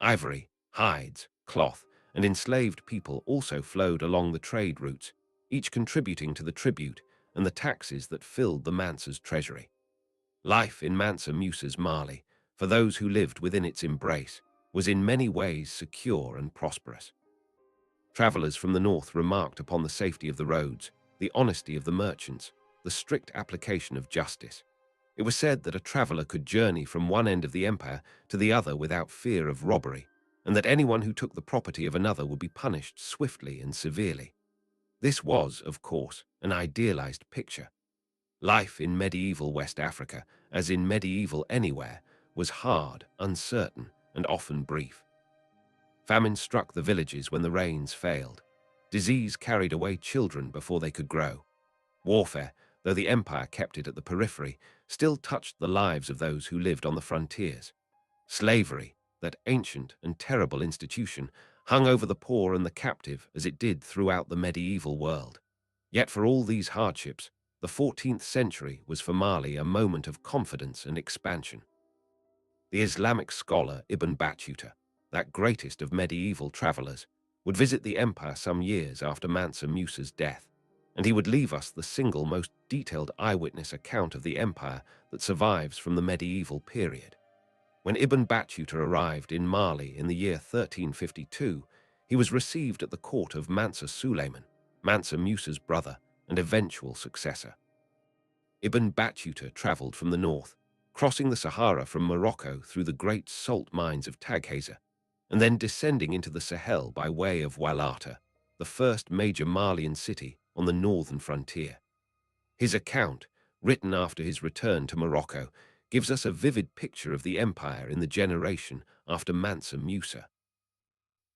Ivory, hides, cloth, and enslaved people also flowed along the trade routes, each contributing to the tribute and the taxes that filled the Mansa's treasury. Life in Mansa Musa's Mali, for those who lived within its embrace, was in many ways secure and prosperous. Travelers from the north remarked upon the safety of the roads, the honesty of the merchants, the strict application of justice. It was said that a traveler could journey from one end of the empire to the other without fear of robbery, and that anyone who took the property of another would be punished swiftly and severely. This was, of course, an idealized picture. Life in medieval West Africa, as in medieval anywhere, was hard, uncertain, and often brief. Famine struck the villages when the rains failed. Disease carried away children before they could grow. Warfare, though the empire kept it at the periphery, still touched the lives of those who lived on the frontiers. Slavery, that ancient and terrible institution, hung over the poor and the captive as it did throughout the medieval world. Yet for all these hardships, the 14th century was for Mali a moment of confidence and expansion. The Islamic scholar Ibn Battuta, that greatest of medieval travelers, would visit the empire some years after Mansa Musa's death, and he would leave us the single most detailed eyewitness account of the empire that survives from the medieval period. When Ibn Battuta arrived in Mali in the year 1352, he was received at the court of Mansa Sulayman, Mansa Musa's brother and eventual successor. Ibn Battuta traveled from the north, crossing the Sahara from Morocco through the great salt mines of Taghaza, and then descending into the Sahel by way of Walata, the first major Malian city on the northern frontier. His account, written after his return to Morocco, gives us a vivid picture of the empire in the generation after Mansa Musa.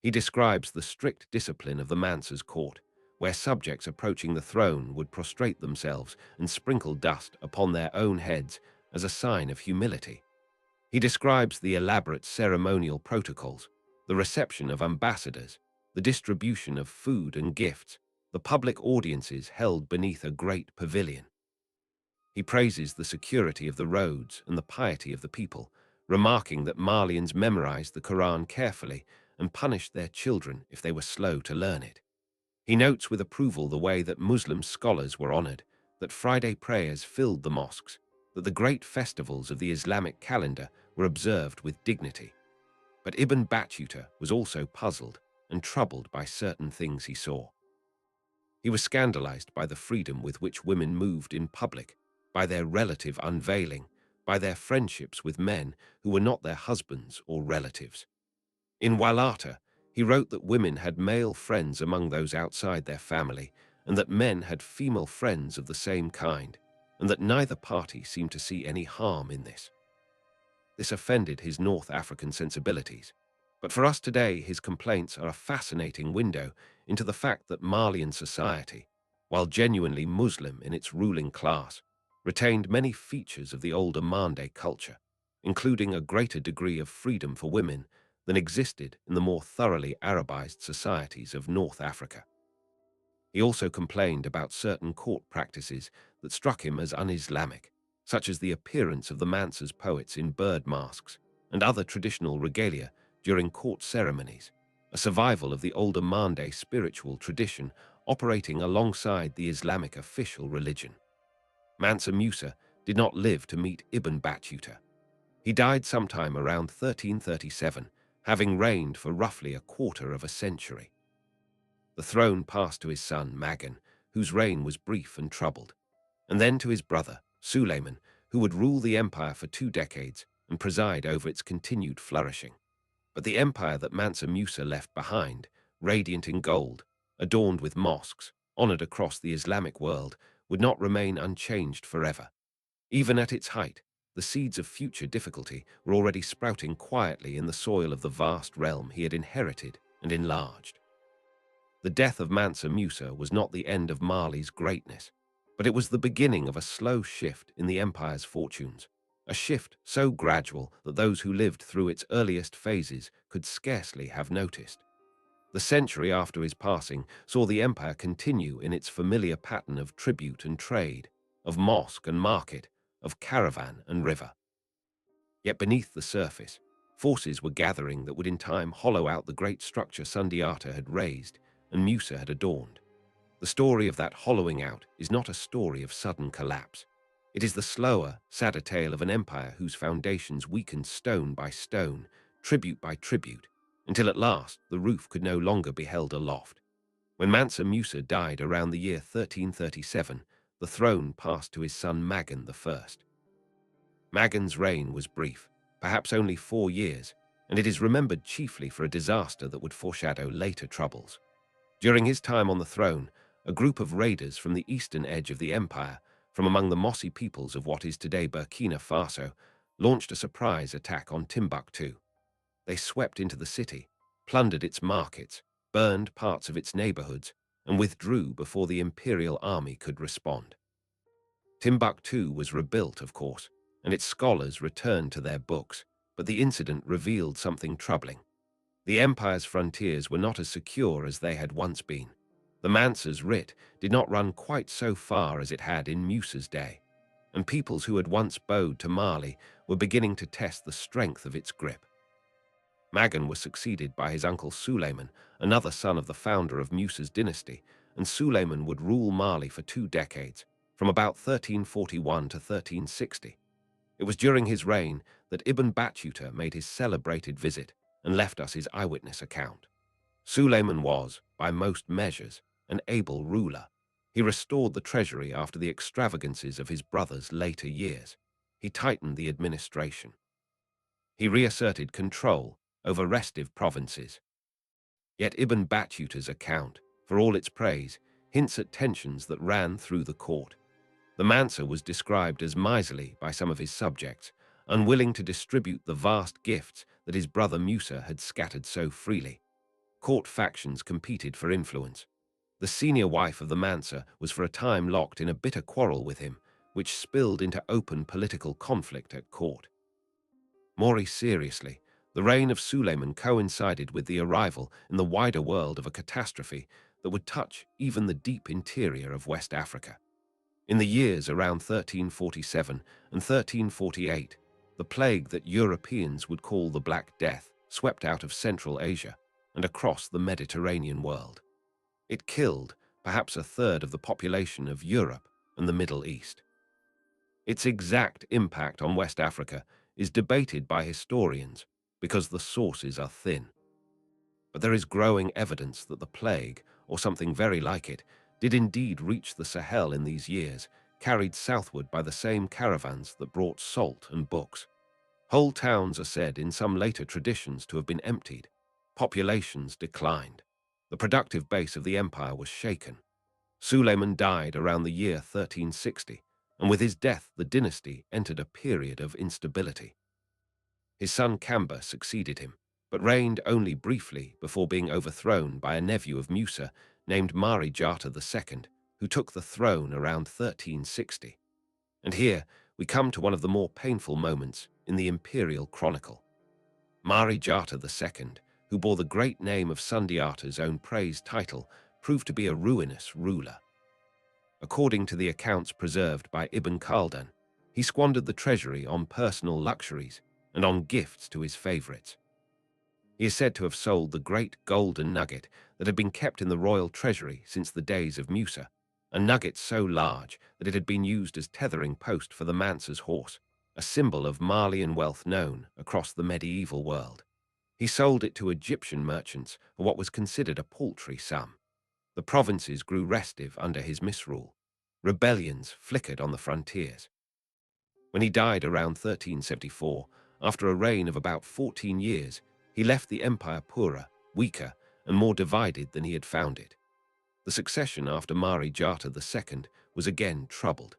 He describes the strict discipline of the Mansa's court, where subjects approaching the throne would prostrate themselves and sprinkle dust upon their own heads as a sign of humility. He describes the elaborate ceremonial protocols, the reception of ambassadors, the distribution of food and gifts, the public audiences held beneath a great pavilion. He praises the security of the roads and the piety of the people, remarking that Malians memorized the Quran carefully and punished their children if they were slow to learn it. He notes with approval the way that Muslim scholars were honored, that Friday prayers filled the mosques, that the great festivals of the Islamic calendar were observed with dignity. But Ibn Battuta was also puzzled and troubled by certain things he saw. He was scandalized by the freedom with which women moved in public, by their relative unveiling, by their friendships with men who were not their husbands or relatives. In Walata, he wrote that women had male friends among those outside their family, and that men had female friends of the same kind, and that neither party seemed to see any harm in this. This offended his North African sensibilities, but for us today his complaints are a fascinating window into the fact that Malian society, while genuinely Muslim in its ruling class, retained many features of the older Mande culture, including a greater degree of freedom for women than existed in the more thoroughly Arabized societies of North Africa. He also complained about certain court practices that struck him as un-Islamic, such as the appearance of the Mansa's poets in bird masks and other traditional regalia during court ceremonies, a survival of the older Mande spiritual tradition operating alongside the Islamic official religion. Mansa Musa did not live to meet Ibn Battuta. He died sometime around 1337, having reigned for roughly a quarter of a century. The throne passed to his son, Magan, whose reign was brief and troubled, and then to his brother, Sulayman, who would rule the empire for 2 decades and preside over its continued flourishing. But the empire that Mansa Musa left behind, radiant in gold, adorned with mosques, honored across the Islamic world, would not remain unchanged forever. Even at its height, the seeds of future difficulty were already sprouting quietly in the soil of the vast realm he had inherited and enlarged. The death of Mansa Musa was not the end of Mali's greatness, but it was the beginning of a slow shift in the empire's fortunes, a shift so gradual that those who lived through its earliest phases could scarcely have noticed. The century after his passing saw the empire continue in its familiar pattern of tribute and trade, of mosque and market, of caravan and river. Yet beneath the surface, forces were gathering that would in time hollow out the great structure Sundiata had raised and Musa had adorned. The story of that hollowing out is not a story of sudden collapse. It is the slower, sadder tale of an empire whose foundations weakened stone by stone, tribute by tribute, until at last the roof could no longer be held aloft. When Mansa Musa died around the year 1337, the throne passed to his son Magan I. Magan's reign was brief, perhaps only 4 years, and it is remembered chiefly for a disaster that would foreshadow later troubles. During his time on the throne, a group of raiders from the eastern edge of the empire, from among the mossy peoples of what is today Burkina Faso, launched a surprise attack on Timbuktu. They swept into the city, plundered its markets, burned parts of its neighborhoods, and withdrew before the imperial army could respond. Timbuktu was rebuilt, of course, and its scholars returned to their books, but the incident revealed something troubling. The empire's frontiers were not as secure as they had once been. The Mansa's writ did not run quite so far as it had in Musa's day, and peoples who had once bowed to Mali were beginning to test the strength of its grip. Magan was succeeded by his uncle Suleiman, another son of the founder of Musa's dynasty, and Suleiman would rule Mali for 2 decades, from about 1341 to 1360. It was during his reign that Ibn Battuta made his celebrated visit and left us his eyewitness account. Suleiman was, by most measures, an able ruler. He restored the treasury after the extravagances of his brother's later years. He tightened the administration. He reasserted control over restive provinces. Yet Ibn Battuta's account, for all its praise, hints at tensions that ran through the court. The Mansa was described as miserly by some of his subjects, unwilling to distribute the vast gifts that his brother Musa had scattered so freely. Court factions competed for influence. The senior wife of the Mansa was for a time locked in a bitter quarrel with him, which spilled into open political conflict at court. More seriously, the reign of Suleiman coincided with the arrival in the wider world of a catastrophe that would touch even the deep interior of West Africa. In the years around 1347 and 1348, the plague that Europeans would call the Black Death swept out of Central Asia and across the Mediterranean world. It killed perhaps a third of the population of Europe and the Middle East. Its exact impact on West Africa is debated by historians because the sources are thin. But there is growing evidence that the plague, or something very like it, did indeed reach the Sahel in these years, carried southward by the same caravans that brought salt and books. Whole towns are said in some later traditions to have been emptied. Populations declined. The productive base of the empire was shaken. Suleiman died around the year 1360, and with his death the dynasty entered a period of instability. His son Kamba succeeded him, but reigned only briefly before being overthrown by a nephew of Musa named Mari Jata II, who took the throne around 1360. And here we come to one of the more painful moments in the imperial chronicle. Mari Jata II, who bore the great name of Sundiata's own praised title, proved to be a ruinous ruler. According to the accounts preserved by Ibn Khaldun, he squandered the treasury on personal luxuries and on gifts to his favorites. He is said to have sold the great golden nugget that had been kept in the royal treasury since the days of Musa, a nugget so large that it had been used as tethering post for the Mansa's horse, a symbol of Malian wealth known across the medieval world. He sold it to Egyptian merchants for what was considered a paltry sum. The provinces grew restive under his misrule. Rebellions flickered on the frontiers. When he died around 1374, after a reign of about 14 years, he left the empire poorer, weaker, and more divided than he had found it. The succession after Mari Jata II was again troubled.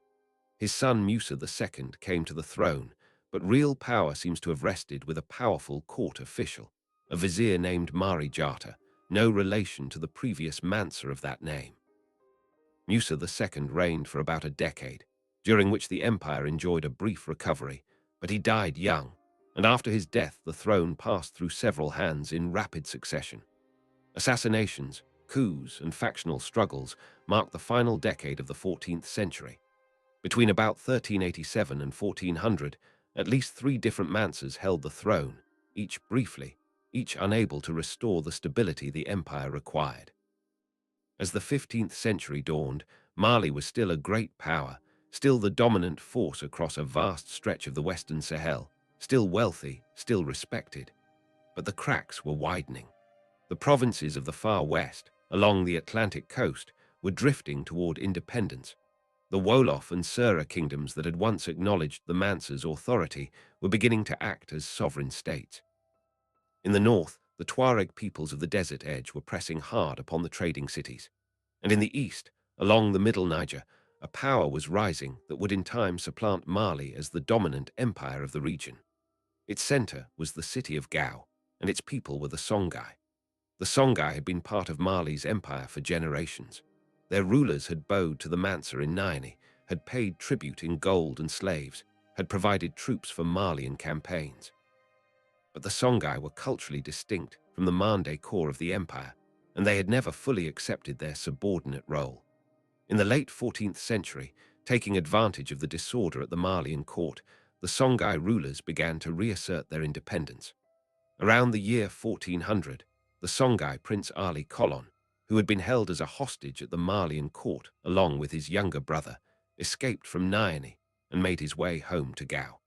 His son Musa II came to the throne, but real power seems to have rested with a powerful court official, a vizier named Mari Jata, no relation to the previous Mansa of that name. Musa II reigned for about a decade, during which the empire enjoyed a brief recovery, but he died young, and after his death the throne passed through several hands in rapid succession. Assassinations, coups, and factional struggles marked the final decade of the 14th century. Between about 1387 and 1400, at least 3 different Mansas held the throne, each briefly, each unable to restore the stability the empire required. As the 15th century dawned, Mali was still a great power, still the dominant force across a vast stretch of the Western Sahel, still wealthy, still respected. But the cracks were widening. The provinces of the far west, along the Atlantic coast, were drifting toward independence. The Wolof and Sera kingdoms that had once acknowledged the Mansa's authority were beginning to act as sovereign states. In the north, the Tuareg peoples of the desert edge were pressing hard upon the trading cities. And in the east, along the middle Niger, a power was rising that would in time supplant Mali as the dominant empire of the region. Its center was the city of Gao, and its people were the Songhai. The Songhai had been part of Mali's empire for generations. Their rulers had bowed to the Mansa in Niani, had paid tribute in gold and slaves, had provided troops for Malian campaigns. But the Songhai were culturally distinct from the Mande core of the empire, and they had never fully accepted their subordinate role. In the late 14th century, taking advantage of the disorder at the Malian court, the Songhai rulers began to reassert their independence. Around the year 1400, the Songhai Prince Ali Kolon, who had been held as a hostage at the Malian court along with his younger brother, escaped from Niani and made his way home to Gao.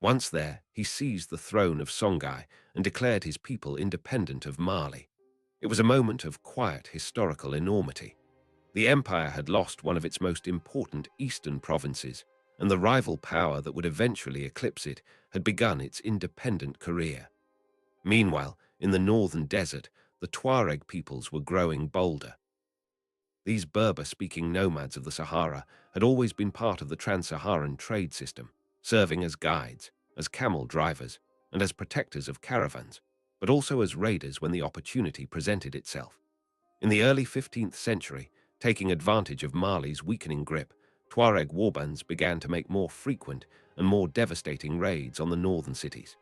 Once there, he seized the throne of Songhai and declared his people independent of Mali. It was a moment of quiet historical enormity. The empire had lost one of its most important eastern provinces, and the rival power that would eventually eclipse it had begun its independent career. Meanwhile, in the northern desert, the Tuareg peoples were growing bolder. These Berber-speaking nomads of the Sahara had always been part of the trans-Saharan trade system, serving as guides, as camel drivers, and as protectors of caravans, but also as raiders when the opportunity presented itself. In the early 15th century, taking advantage of Mali's weakening grip, Tuareg warbands began to make more frequent and more devastating raids on the northern cities.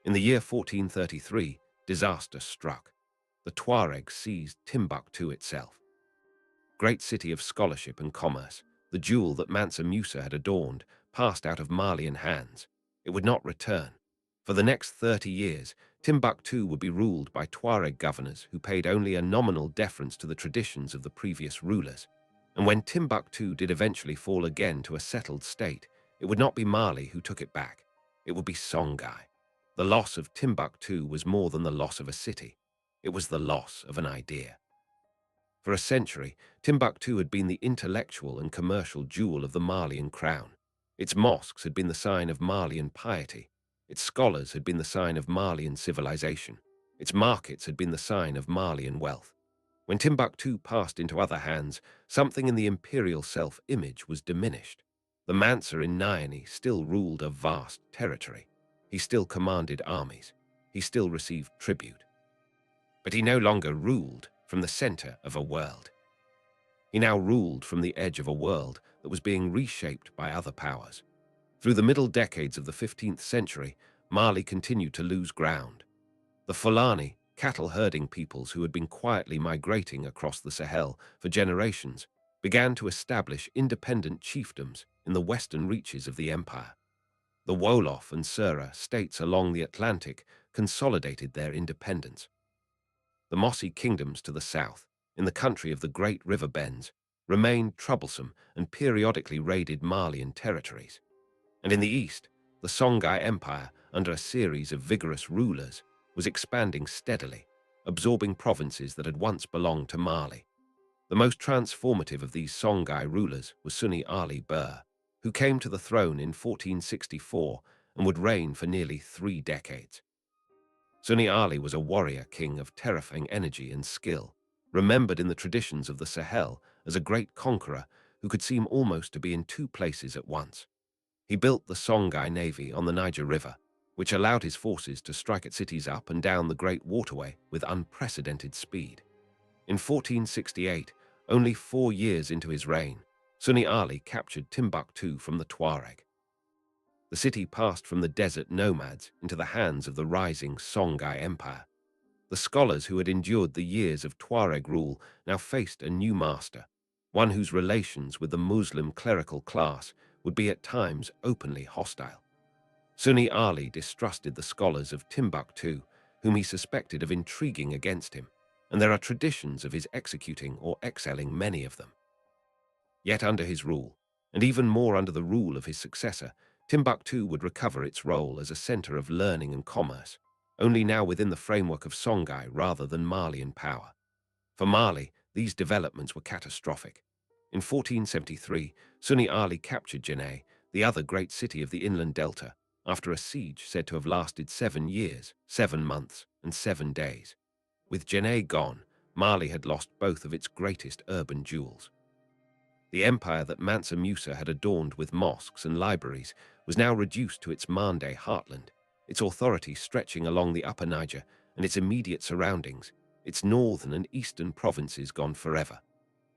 In the year 1433, disaster struck. The Tuaregs seized Timbuktu itself. Great city of scholarship and commerce, the jewel that Mansa Musa had adorned, passed out of Malian hands. It would not return. For the next 30 years, Timbuktu would be ruled by Tuareg governors who paid only a nominal deference to the traditions of the previous rulers. And when Timbuktu did eventually fall again to a settled state, it would not be Mali who took it back. It would be Songhai. The loss of Timbuktu was more than the loss of a city. It was the loss of an idea. For a century, Timbuktu had been the intellectual and commercial jewel of the Malian crown. Its mosques had been the sign of Malian piety. Its scholars had been the sign of Malian civilization. Its markets had been the sign of Malian wealth. When Timbuktu passed into other hands, something in the imperial self-image was diminished. The Mansa in Niani still ruled a vast territory. He still commanded armies. He still received tribute. But he no longer ruled from the center of a world. He now ruled from the edge of a world that was being reshaped by other powers. Through the middle decades of the 15th century, Mali continued to lose ground. The Fulani, cattle-herding peoples who had been quietly migrating across the Sahel for generations, began to establish independent chiefdoms in the western reaches of the empire. The Wolof and Sera states along the Atlantic consolidated their independence. The Mossi kingdoms to the south, in the country of the great river bends, remained troublesome and periodically raided Malian territories. And in the east, the Songhai Empire, under a series of vigorous rulers, was expanding steadily, absorbing provinces that had once belonged to Mali. The most transformative of these Songhai rulers was Sunni Ali Bur, who came to the throne in 1464 and would reign for nearly 3 decades. Sunni Ali was a warrior king of terrifying energy and skill. remembered in the traditions of the Sahel as a great conqueror who could seem almost to be in two places at once. He built the Songhai Navy on the Niger River, which allowed his forces to strike at cities up and down the great waterway with unprecedented speed. In 1468, only 4 years into his reign, Sunni Ali captured Timbuktu from the Tuareg. The city passed from the desert nomads into the hands of the rising Songhai Empire. The scholars who had endured the years of Tuareg rule now faced a new master, one whose relations with the Muslim clerical class would be at times openly hostile. Sunni Ali distrusted the scholars of Timbuktu, whom he suspected of intriguing against him, and there are traditions of his executing or exiling many of them. Yet under his rule, and even more under the rule of his successor, Timbuktu would recover its role as a center of learning and commerce, only now within the framework of Songhai rather than Malian power. For Mali, these developments were catastrophic. In 1473, Sunni Ali captured Djenné, the other great city of the inland delta, after a siege said to have lasted 7 years, 7 months, and 7 days. With Djenné gone, Mali had lost both of its greatest urban jewels. The empire that Mansa Musa had adorned with mosques and libraries was now reduced to its Mande heartland, its authority stretching along the upper Niger and its immediate surroundings, its northern and eastern provinces gone forever.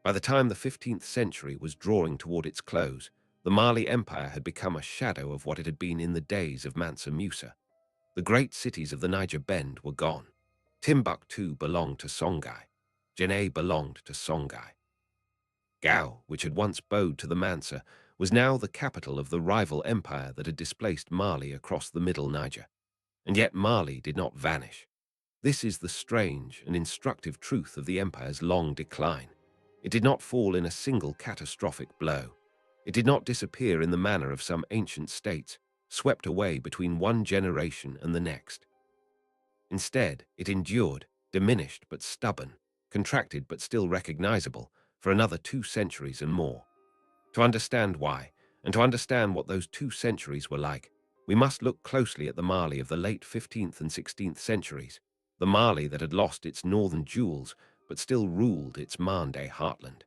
By the time the 15th century was drawing toward its close, the Mali Empire had become a shadow of what it had been in the days of Mansa Musa. The great cities of the Niger Bend were gone. Timbuktu belonged to Songhai. Djenné belonged to Songhai. Gao, which had once bowed to the Mansa, was now the capital of the rival empire that had displaced Mali across the middle Niger. And yet Mali did not vanish. This is the strange and instructive truth of the empire's long decline. It did not fall in a single catastrophic blow. It did not disappear in the manner of some ancient states, swept away between one generation and the next. Instead, it endured, diminished but stubborn, contracted but still recognizable, for another 2 centuries and more. To understand why, and to understand what those 2 centuries were like, we must look closely at the Mali of the late 15th and 16th centuries, the Mali that had lost its northern jewels but still ruled its Mande heartland.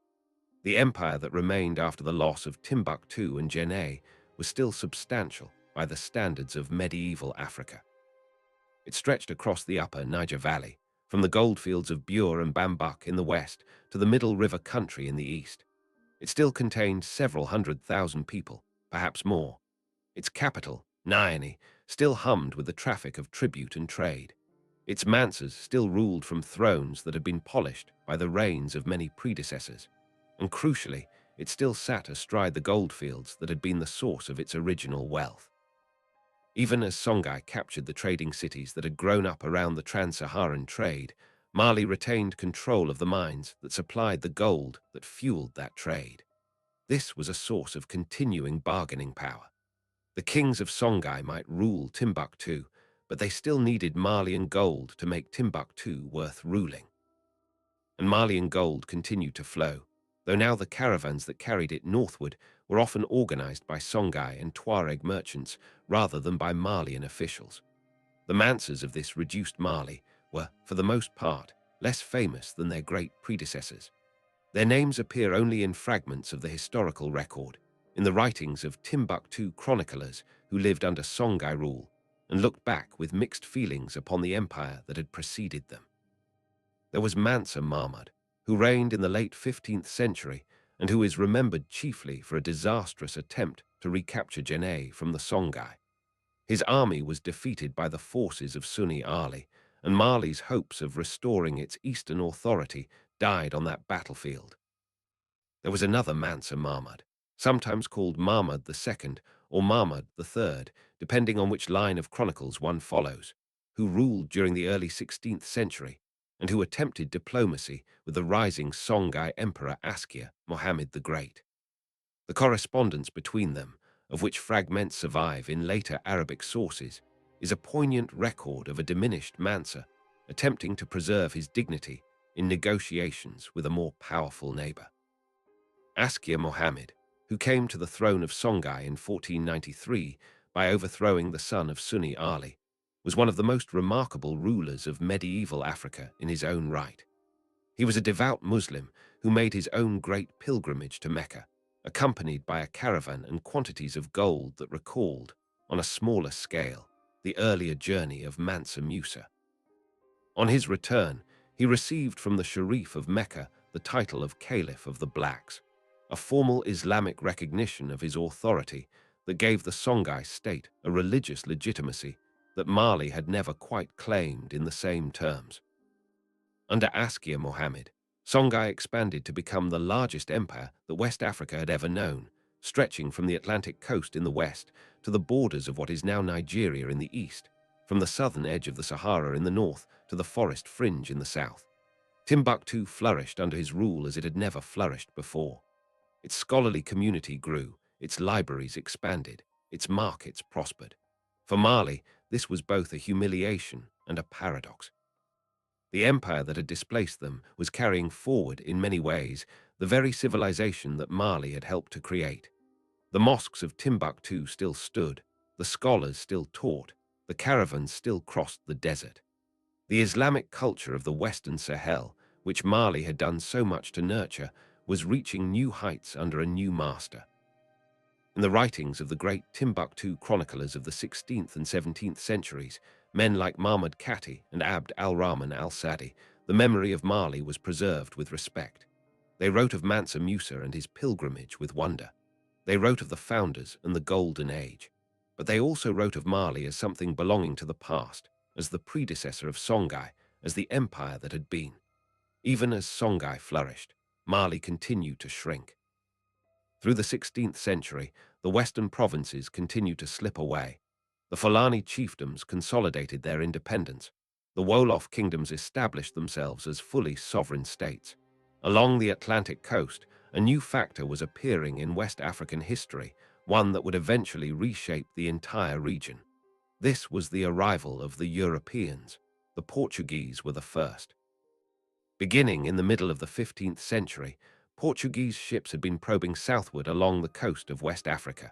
The empire that remained after the loss of Timbuktu and Djenné was still substantial by the standards of medieval Africa. It stretched across the upper Niger Valley, from the goldfields of Bure and Bambuk in the west to the Middle River country in the east. It still contained several 100,000 people, perhaps more. Its capital, Niamey, still hummed with the traffic of tribute and trade. Its mansas still ruled from thrones that had been polished by the reigns of many predecessors. And crucially, it still sat astride the goldfields that had been the source of its original wealth. Even as Songhai captured the trading cities that had grown up around the trans-Saharan trade, Mali retained control of the mines that supplied the gold that fueled that trade. This was a source of continuing bargaining power. The kings of Songhai might rule Timbuktu, but they still needed Malian gold to make Timbuktu worth ruling. And Malian gold continued to flow, though now the caravans that carried it northward were often organized by Songhai and Tuareg merchants rather than by Malian officials. The mansas of this reduced Mali were, for the most part, less famous than their great predecessors. Their names appear only in fragments of the historical record, in the writings of Timbuktu chroniclers who lived under Songhai rule and looked back with mixed feelings upon the empire that had preceded them. There was Mansa Mahmud, who reigned in the late 15th century and who is remembered chiefly for a disastrous attempt to recapture Djenné from the Songhai. His army was defeated by the forces of Sunni Ali, and Mali's hopes of restoring its eastern authority died on that battlefield. There was another Mansa Mahmud, sometimes called Mahmud II or Mahmud III, depending on which line of chronicles one follows, who ruled during the early 16th century and who attempted diplomacy with the rising Songhai Emperor Askia Mohammed the Great. The correspondence between them, of which fragments survive in later Arabic sources, is a poignant record of a diminished Mansa attempting to preserve his dignity in negotiations with a more powerful neighbor. Askia Mohammed, who came to the throne of Songhai in 1493 by overthrowing the son of Sunni Ali, was one of the most remarkable rulers of medieval Africa in his own right. He was a devout Muslim who made his own great pilgrimage to Mecca, accompanied by a caravan and quantities of gold that recalled, on a smaller scale, the earlier journey of Mansa Musa. On his return, he received from the Sharif of Mecca the title of Caliph of the Blacks, a formal Islamic recognition of his authority that gave the Songhai state a religious legitimacy that Mali had never quite claimed in the same terms. Under Askia Mohammed, Songhai expanded to become the largest empire that West Africa had ever known, stretching from the Atlantic coast in the west to the borders of what is now Nigeria in the east, from the southern edge of the Sahara in the north to the forest fringe in the south. Timbuktu flourished under his rule as it had never flourished before. Its scholarly community grew, its libraries expanded, its markets prospered. For Mali, this was both a humiliation and a paradox. The empire that had displaced them was carrying forward, in many ways, the very civilization that Mali had helped to create. The mosques of Timbuktu still stood, the scholars still taught, the caravans still crossed the desert. The Islamic culture of the Western Sahel, which Mali had done so much to nurture, was reaching new heights under a new master. In the writings of the great Timbuktu chroniclers of the 16th and 17th centuries, men like Mahmud Kati and Abd al-Rahman al-Sadi, the memory of Mali was preserved with respect. They wrote of Mansa Musa and his pilgrimage with wonder. They wrote of the founders and the Golden Age. But they also wrote of Mali as something belonging to the past, as the predecessor of Songhai, as the empire that had been. Even as Songhai flourished, Mali continued to shrink. Through the 16th century, the western provinces continued to slip away. The Fulani chiefdoms consolidated their independence. The Wolof kingdoms established themselves as fully sovereign states. Along the Atlantic coast, a new factor was appearing in West African history, one that would eventually reshape the entire region. This was the arrival of the Europeans. The Portuguese were the first. Beginning in the middle of the 15th century, Portuguese ships had been probing southward along the coast of West Africa,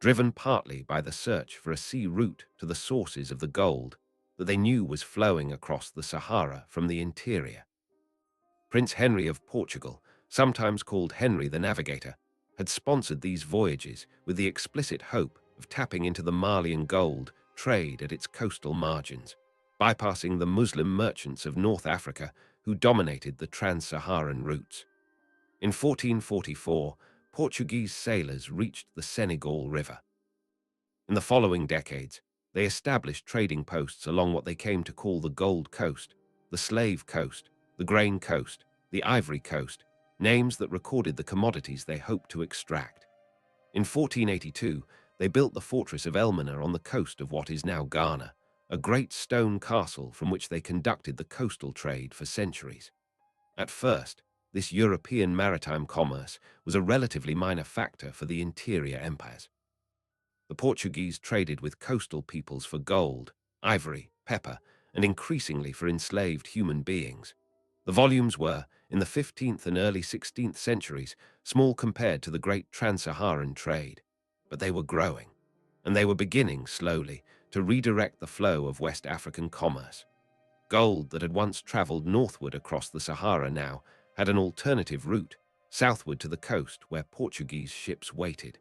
driven partly by the search for a sea route to the sources of the gold that they knew was flowing across the Sahara from the interior. Prince Henry of Portugal, sometimes called Henry the Navigator, had sponsored these voyages with the explicit hope of tapping into the Malian gold trade at its coastal margins, bypassing the Muslim merchants of North Africa who dominated the trans-Saharan routes. In 1444, Portuguese sailors reached the Senegal River. In the following decades, they established trading posts along what they came to call the Gold Coast, the Slave Coast, the Grain Coast, the Ivory Coast, names that recorded the commodities they hoped to extract. In 1482, they built the fortress of Elmina on the coast of what is now Ghana, a great stone castle from which they conducted the coastal trade for centuries. At first, this European maritime commerce was a relatively minor factor for the interior empires. The Portuguese traded with coastal peoples for gold, ivory, pepper, and increasingly for enslaved human beings. The volumes were, in the 15th and early 16th centuries, small compared to the great trans-Saharan trade, but they were growing, and they were beginning, slowly, to redirect the flow of West African commerce. Gold that had once traveled northward across the Sahara now had an alternative route, southward to the coast where Portuguese ships waited.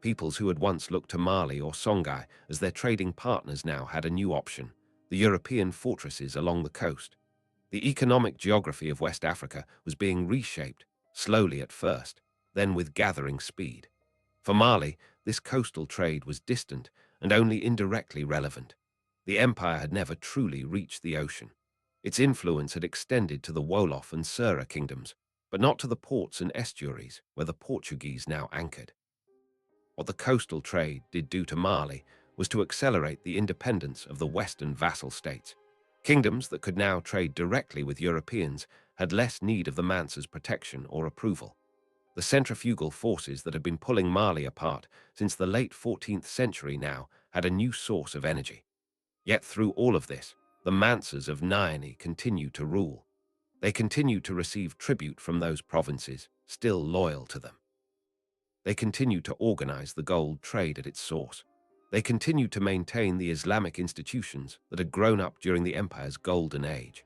Peoples who had once looked to Mali or Songhai as their trading partners now had a new option, the European fortresses along the coast. The economic geography of West Africa was being reshaped, slowly at first, then with gathering speed. For Mali, this coastal trade was distant and only indirectly relevant. The empire had never truly reached the ocean. Its influence had extended to the Wolof and Sera kingdoms, but not to the ports and estuaries where the Portuguese now anchored. What the coastal trade did do to Mali was to accelerate the independence of the Western vassal states. Kingdoms that could now trade directly with Europeans had less need of the Mansa's protection or approval. The centrifugal forces that had been pulling Mali apart since the late 14th century now had a new source of energy. Yet through all of this, the Mansas of Niani continued to rule. They continued to receive tribute from those provinces, still loyal to them. They continued to organize the gold trade at its source. They continued to maintain the Islamic institutions that had grown up during the empire's golden age.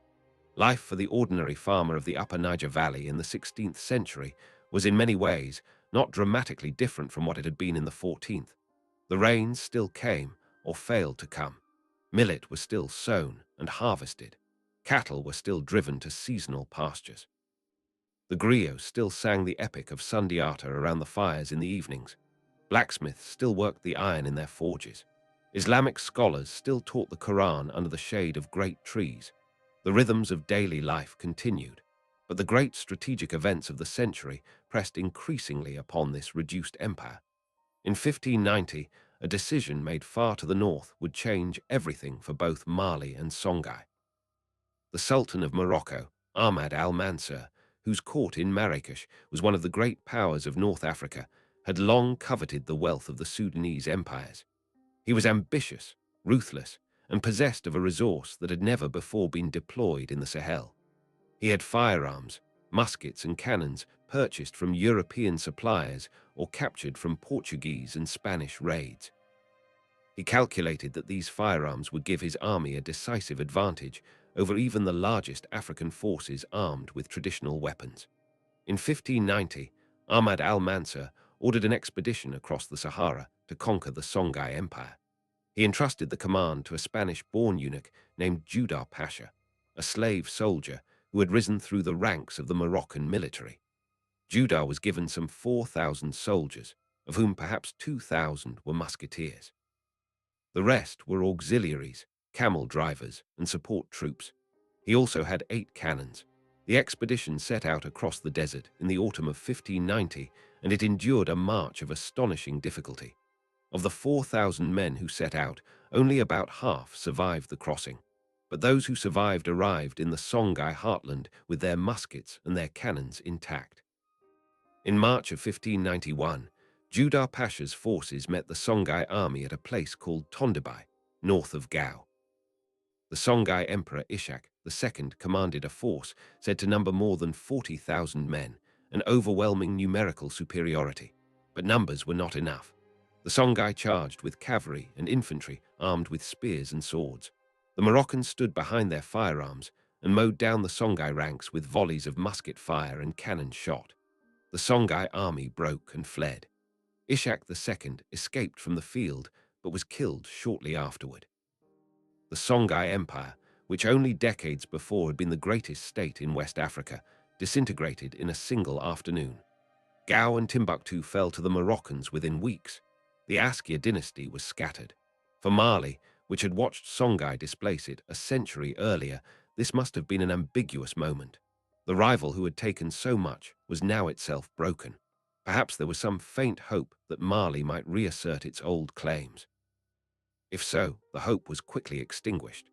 Life for the ordinary farmer of the Upper Niger Valley in the 16th century was in many ways not dramatically different from what it had been in the 14th. The rains still came, or failed to come. Millet was still sown and harvested. Cattle were still driven to seasonal pastures. The griots still sang the epic of Sundiata around the fires in the evenings. Blacksmiths still worked the iron in their forges. Islamic scholars still taught the Quran under the shade of great trees. The rhythms of daily life continued, but the great strategic events of the century pressed increasingly upon this reduced empire. In 1590, a decision made far to the north would change everything for both Mali and Songhai. The Sultan of Morocco, Ahmad al-Mansur, whose court in Marrakesh was one of the great powers of North Africa, had long coveted the wealth of the Sudanese empires. He was ambitious, ruthless, and possessed of a resource that had never before been deployed in the Sahel. He had firearms, muskets and cannons purchased from European suppliers or captured from Portuguese and Spanish raids. He calculated that these firearms would give his army a decisive advantage over even the largest African forces armed with traditional weapons. In 1590, Ahmad al-Mansur ordered an expedition across the Sahara to conquer the Songhai Empire. He entrusted the command to a Spanish-born eunuch named Judar Pasha, a slave soldier who had risen through the ranks of the Moroccan military. Judar was given some 4,000 soldiers, of whom perhaps 2,000 were musketeers. The rest were auxiliaries, camel drivers, and support troops. He also had 8 cannons. The expedition set out across the desert in the autumn of 1590, and it endured a march of astonishing difficulty. Of the 4,000 men who set out, only about half survived the crossing. But those who survived arrived in the Songhai heartland with their muskets and their cannons intact. In March of 1591, Judar Pasha's forces met the Songhai army at a place called Tondibai, north of Gao. The Songhai Emperor Ishak II commanded a force said to number more than 40,000 men, an overwhelming numerical superiority. But numbers were not enough. The Songhai charged with cavalry and infantry armed with spears and swords. The Moroccans stood behind their firearms and mowed down the Songhai ranks with volleys of musket fire and cannon shot. The Songhai army broke and fled. Ishak II escaped from the field but was killed shortly afterward. The Songhai Empire, which only decades before had been the greatest state in West Africa, disintegrated in a single afternoon. Gao and Timbuktu fell to the Moroccans within weeks. The Askia dynasty was scattered. For Mali, which had watched Songhai displace it a century earlier, this must have been an ambiguous moment. The rival who had taken so much was now itself broken. Perhaps there was some faint hope that Mali might reassert its old claims. If so, the hope was quickly extinguished.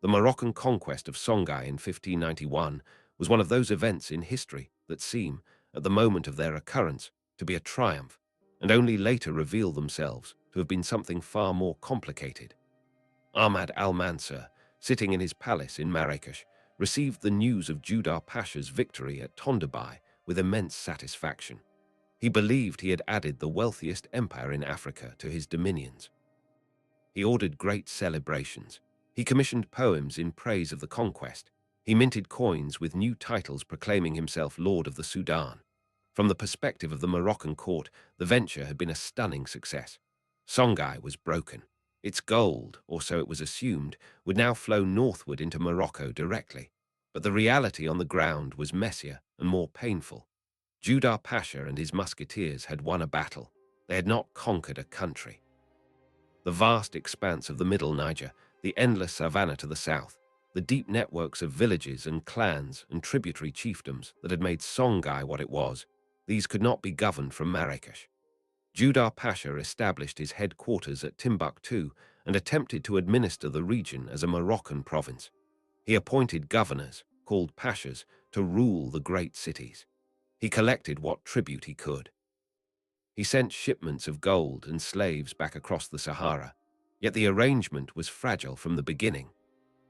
The Moroccan conquest of Songhai in 1591 was one of those events in history that seem, at the moment of their occurrence, to be a triumph, and only later reveal themselves to have been something far more complicated. Ahmad al-Mansur, sitting in his palace in Marrakesh, received the news of Judar Pasha's victory at Tondibai with immense satisfaction. He believed he had added the wealthiest empire in Africa to his dominions. He ordered great celebrations. He commissioned poems in praise of the conquest. He minted coins with new titles proclaiming himself Lord of the Sudan. From the perspective of the Moroccan court, the venture had been a stunning success. Songhai was broken. Its gold, or so it was assumed, would now flow northward into Morocco directly. But the reality on the ground was messier and more painful. Judar Pasha and his musketeers had won a battle. They had not conquered a country. The vast expanse of the Middle Niger, the endless savanna to the south, the deep networks of villages and clans and tributary chiefdoms that had made Songhai what it was, these could not be governed from Marrakesh. Judar Pasha established his headquarters at Timbuktu and attempted to administer the region as a Moroccan province. He appointed governors, called pashas, to rule the great cities. He collected what tribute he could. He sent shipments of gold and slaves back across the Sahara, yet the arrangement was fragile from the beginning.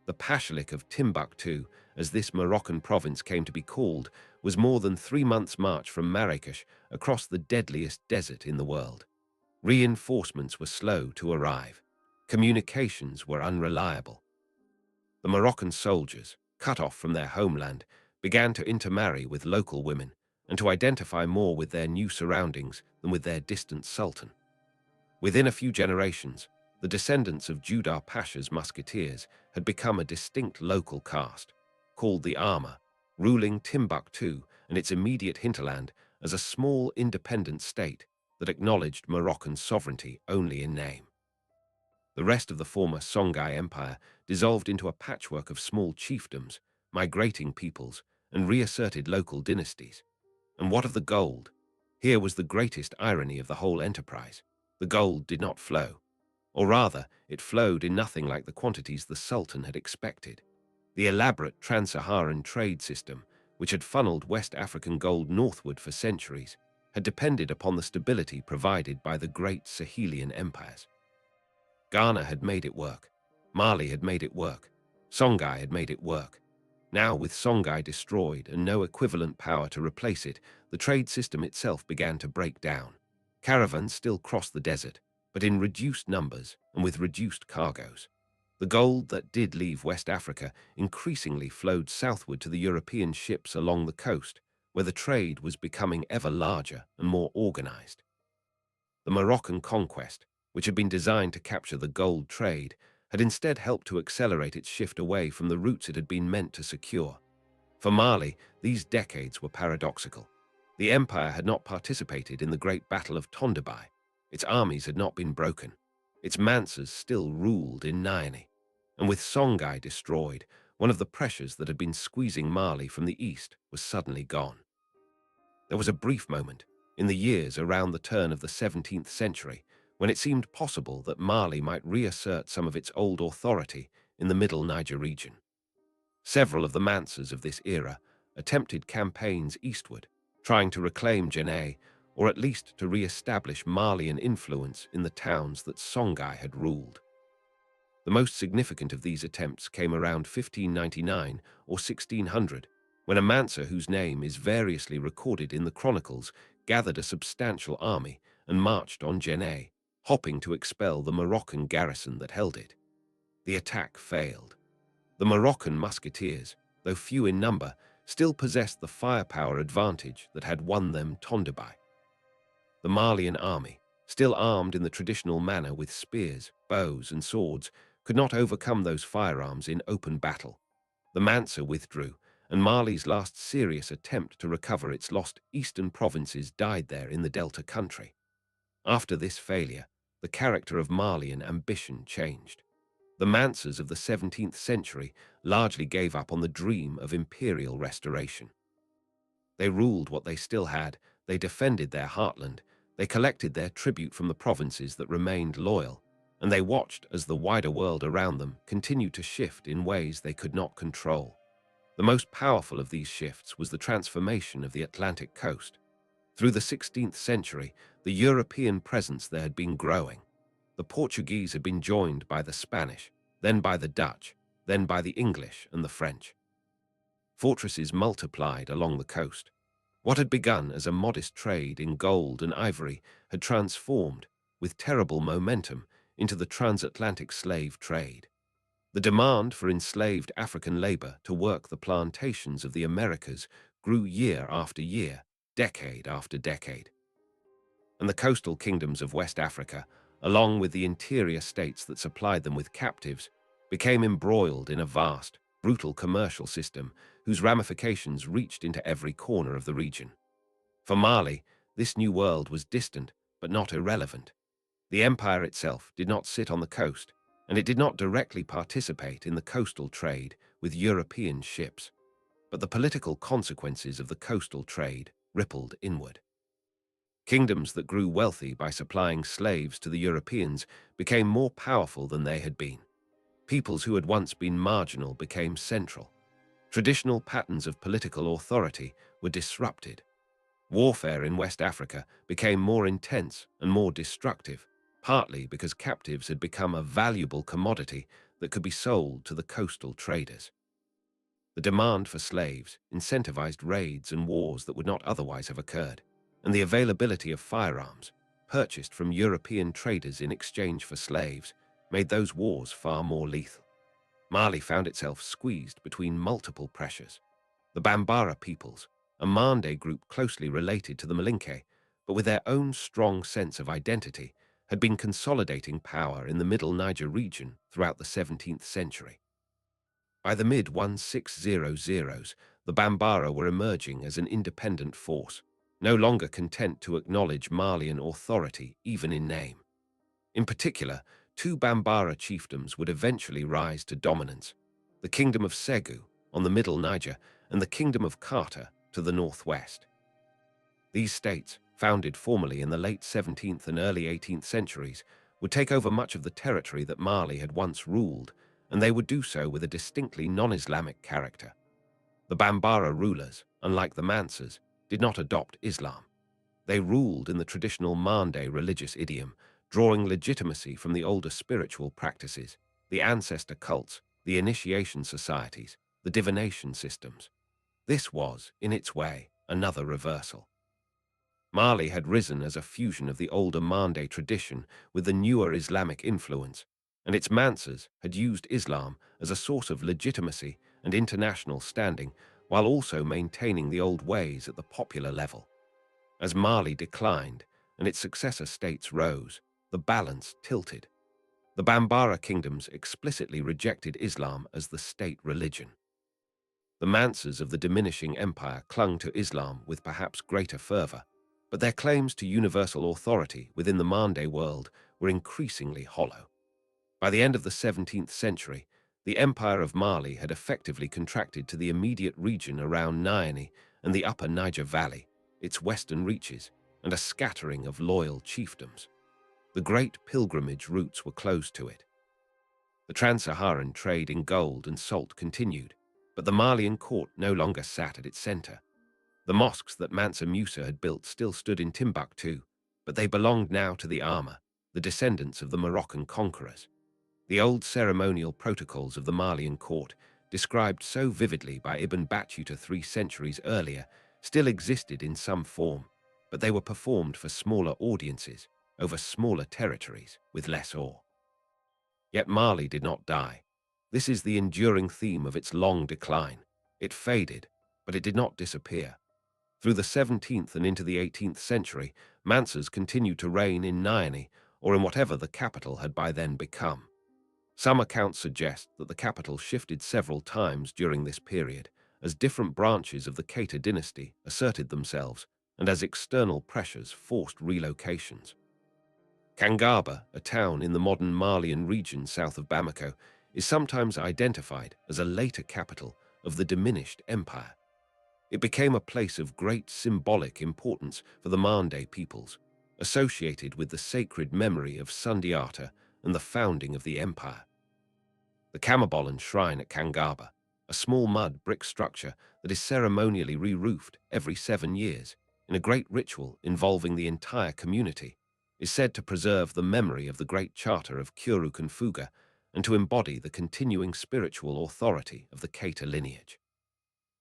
The Pashalik of Timbuktu, as this Moroccan province came to be called, was more than 3 months' march from Marrakesh across the deadliest desert in the world. Reinforcements were slow to arrive. Communications were unreliable. The Moroccan soldiers, cut off from their homeland, began to intermarry with local women and to identify more with their new surroundings than with their distant sultan. Within a few generations, the descendants of Judar Pasha's musketeers had become a distinct local caste, called the Arma, ruling Timbuktu and its immediate hinterland as a small independent state that acknowledged Moroccan sovereignty only in name. The rest of the former Songhai Empire dissolved into a patchwork of small chiefdoms, migrating peoples, and reasserted local dynasties. And what of the gold? Here was the greatest irony of the whole enterprise. The gold did not flow, or rather, it flowed in nothing like the quantities the Sultan had expected. The elaborate trans-Saharan trade system, which had funneled West African gold northward for centuries, had depended upon the stability provided by the great Sahelian empires. Ghana had made it work. Mali had made it work. Songhai had made it work. Now, with Songhai destroyed and no equivalent power to replace it, the trade system itself began to break down. Caravans still crossed the desert, but in reduced numbers and with reduced cargoes. The gold that did leave West Africa increasingly flowed southward to the European ships along the coast, where the trade was becoming ever larger and more organized. The Moroccan conquest, which had been designed to capture the gold trade, had instead helped to accelerate its shift away from the routes it had been meant to secure. For Mali, these decades were paradoxical. The empire had not participated in the Great Battle of Tondabai. Its armies had not been broken. Its Mansas still ruled in Niani. And with Songhai destroyed, one of the pressures that had been squeezing Mali from the east was suddenly gone. There was a brief moment, in the years around the turn of the 17th century, when it seemed possible that Mali might reassert some of its old authority in the middle Niger region. Several of the Mansas of this era attempted campaigns eastward, trying to reclaim Djenné, or at least to re-establish Malian influence in the towns that Songhai had ruled. The most significant of these attempts came around 1599 or 1600, when a Mansa whose name is variously recorded in the chronicles gathered a substantial army and marched on Djenné, hoping to expel the Moroccan garrison that held it. The attack failed. The Moroccan musketeers, though few in number, still possessed the firepower advantage that had won them Tondabai. The Malian army, still armed in the traditional manner with spears, bows, and swords, could not overcome those firearms in open battle. The Mansa withdrew, and Mali's last serious attempt to recover its lost eastern provinces died there in the Delta country. After this failure, the character of Malian ambition changed. The Mansas of the 17th century largely gave up on the dream of imperial restoration. They ruled what they still had, they defended their heartland, they collected their tribute from the provinces that remained loyal, and they watched as the wider world around them continued to shift in ways they could not control. The most powerful of these shifts was the transformation of the Atlantic coast. Through the 16th century, the European presence there had been growing. The Portuguese had been joined by the Spanish, then by the Dutch, then by the English and the French. Fortresses multiplied along the coast. What had begun as a modest trade in gold and ivory had transformed, with terrible momentum, into the transatlantic slave trade. The demand for enslaved African labor to work the plantations of the Americas grew year after year, decade after decade. And the coastal kingdoms of West Africa, along with the interior states that supplied them with captives, became embroiled in a vast, brutal commercial system whose ramifications reached into every corner of the region. For Mali, this new world was distant but not irrelevant. The empire itself did not sit on the coast, and it did not directly participate in the coastal trade with European ships. But the political consequences of the coastal trade rippled inward. Kingdoms that grew wealthy by supplying slaves to the Europeans became more powerful than they had been. Peoples who had once been marginal became central. Traditional patterns of political authority were disrupted. Warfare in West Africa became more intense and more destructive, partly because captives had become a valuable commodity that could be sold to the coastal traders. The demand for slaves incentivized raids and wars that would not otherwise have occurred, and the availability of firearms, purchased from European traders in exchange for slaves, made those wars far more lethal. Mali found itself squeezed between multiple pressures. The Bambara peoples, a Mande group closely related to the Malinke, but with their own strong sense of identity, had been consolidating power in the Middle Niger region throughout the 17th century. By the mid-1600s, the Bambara were emerging as an independent force, no longer content to acknowledge Malian authority even in name. In particular, two Bambara chiefdoms would eventually rise to dominance: the Kingdom of Segu on the Middle Niger and the Kingdom of Kata to the northwest. These states, founded formally in the late 17th and early 18th centuries, would take over much of the territory that Mali had once ruled, and they would do so with a distinctly non-Islamic character. The Bambara rulers, unlike the Mansas, did not adopt Islam. They ruled in the traditional Mande religious idiom, drawing legitimacy from the older spiritual practices, the ancestor cults, the initiation societies, the divination systems. This was, in its way, another reversal. Mali had risen as a fusion of the older Mande tradition with the newer Islamic influence, and its Mansas had used Islam as a source of legitimacy and international standing while also maintaining the old ways at the popular level. As Mali declined and its successor states rose, the balance tilted. The Bambara kingdoms explicitly rejected Islam as the state religion. The Mansas of the diminishing empire clung to Islam with perhaps greater fervor, but their claims to universal authority within the Mande world were increasingly hollow. By the end of the 17th century, the Empire of Mali had effectively contracted to the immediate region around Niani and the upper Niger Valley, its western reaches, and a scattering of loyal chiefdoms. The great pilgrimage routes were closed to it. The trans-Saharan trade in gold and salt continued, but the Malian court no longer sat at its center. The mosques that Mansa Musa had built still stood in Timbuktu, but they belonged now to the Ama, the descendants of the Moroccan conquerors. The old ceremonial protocols of the Malian court, described so vividly by Ibn Battuta 3 centuries earlier, still existed in some form, but they were performed for smaller audiences, over smaller territories, with less awe. Yet Mali did not die. This is the enduring theme of its long decline. It faded, but it did not disappear. Through the 17th and into the 18th century, Mansas continued to reign in Niani, or in whatever the capital had by then become. Some accounts suggest that the capital shifted several times during this period, as different branches of the Keita dynasty asserted themselves and as external pressures forced relocations. Kangaba, a town in the modern Malian region south of Bamako, is sometimes identified as a later capital of the diminished empire. It became a place of great symbolic importance for the Mande peoples, associated with the sacred memory of Sundiata and the founding of the empire. The Kamabolan Shrine at Kangaba, a small mud brick structure that is ceremonially re-roofed every 7 years in a great ritual involving the entire community, is said to preserve the memory of the great charter of Kyuru and to embody the continuing spiritual authority of the Keita lineage.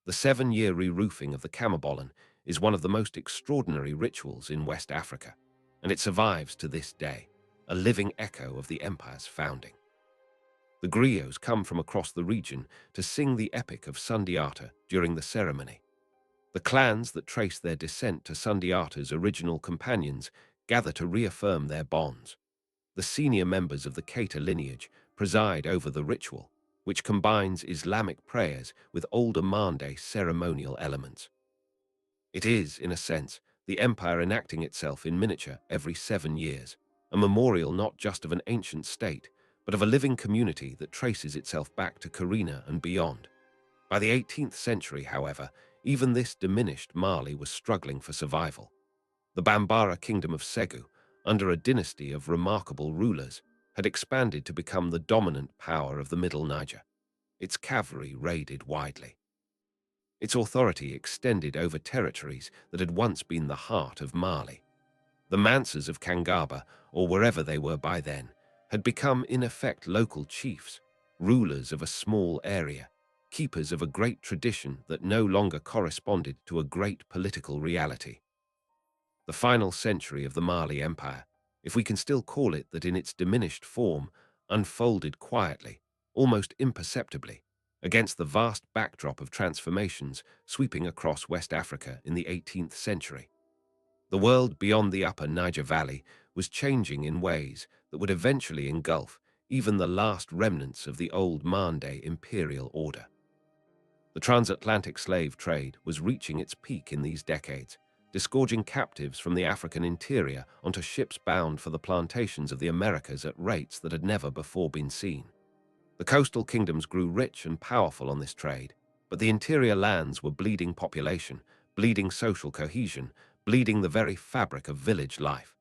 The 7-year re-roofing of the Kamabolan is one of the most extraordinary rituals in West Africa, and it survives to this day, a living echo of the empire's founding. The griots come from across the region to sing the epic of Sundiata during the ceremony. The clans that trace their descent to Sundiata's original companions gather to reaffirm their bonds. The senior members of the Keita lineage preside over the ritual, which combines Islamic prayers with older Mande ceremonial elements. It is, in a sense, the empire enacting itself in miniature every 7 years, a memorial not just of an ancient state, but of a living community that traces itself back to Karina and beyond. By the 18th century, however, even this diminished Mali was struggling for survival. The Bambara kingdom of Segu, under a dynasty of remarkable rulers, had expanded to become the dominant power of the Middle Niger. Its cavalry raided widely. Its authority extended over territories that had once been the heart of Mali. The Mansas of Kangaba, or wherever they were by then, had become in effect local chiefs, rulers of a small area, keepers of a great tradition that no longer corresponded to a great political reality. The final century of the Mali Empire, if we can still call it that in its diminished form, unfolded quietly, almost imperceptibly, against the vast backdrop of transformations sweeping across West Africa in the 18th century. The world beyond the upper Niger Valley was changing in ways that would eventually engulf even the last remnants of the old Mande imperial order. The transatlantic slave trade was reaching its peak in these decades, disgorging captives from the African interior onto ships bound for the plantations of the Americas at rates that had never before been seen. The coastal kingdoms grew rich and powerful on this trade, but the interior lands were bleeding population, bleeding social cohesion, bleeding the very fabric of village life.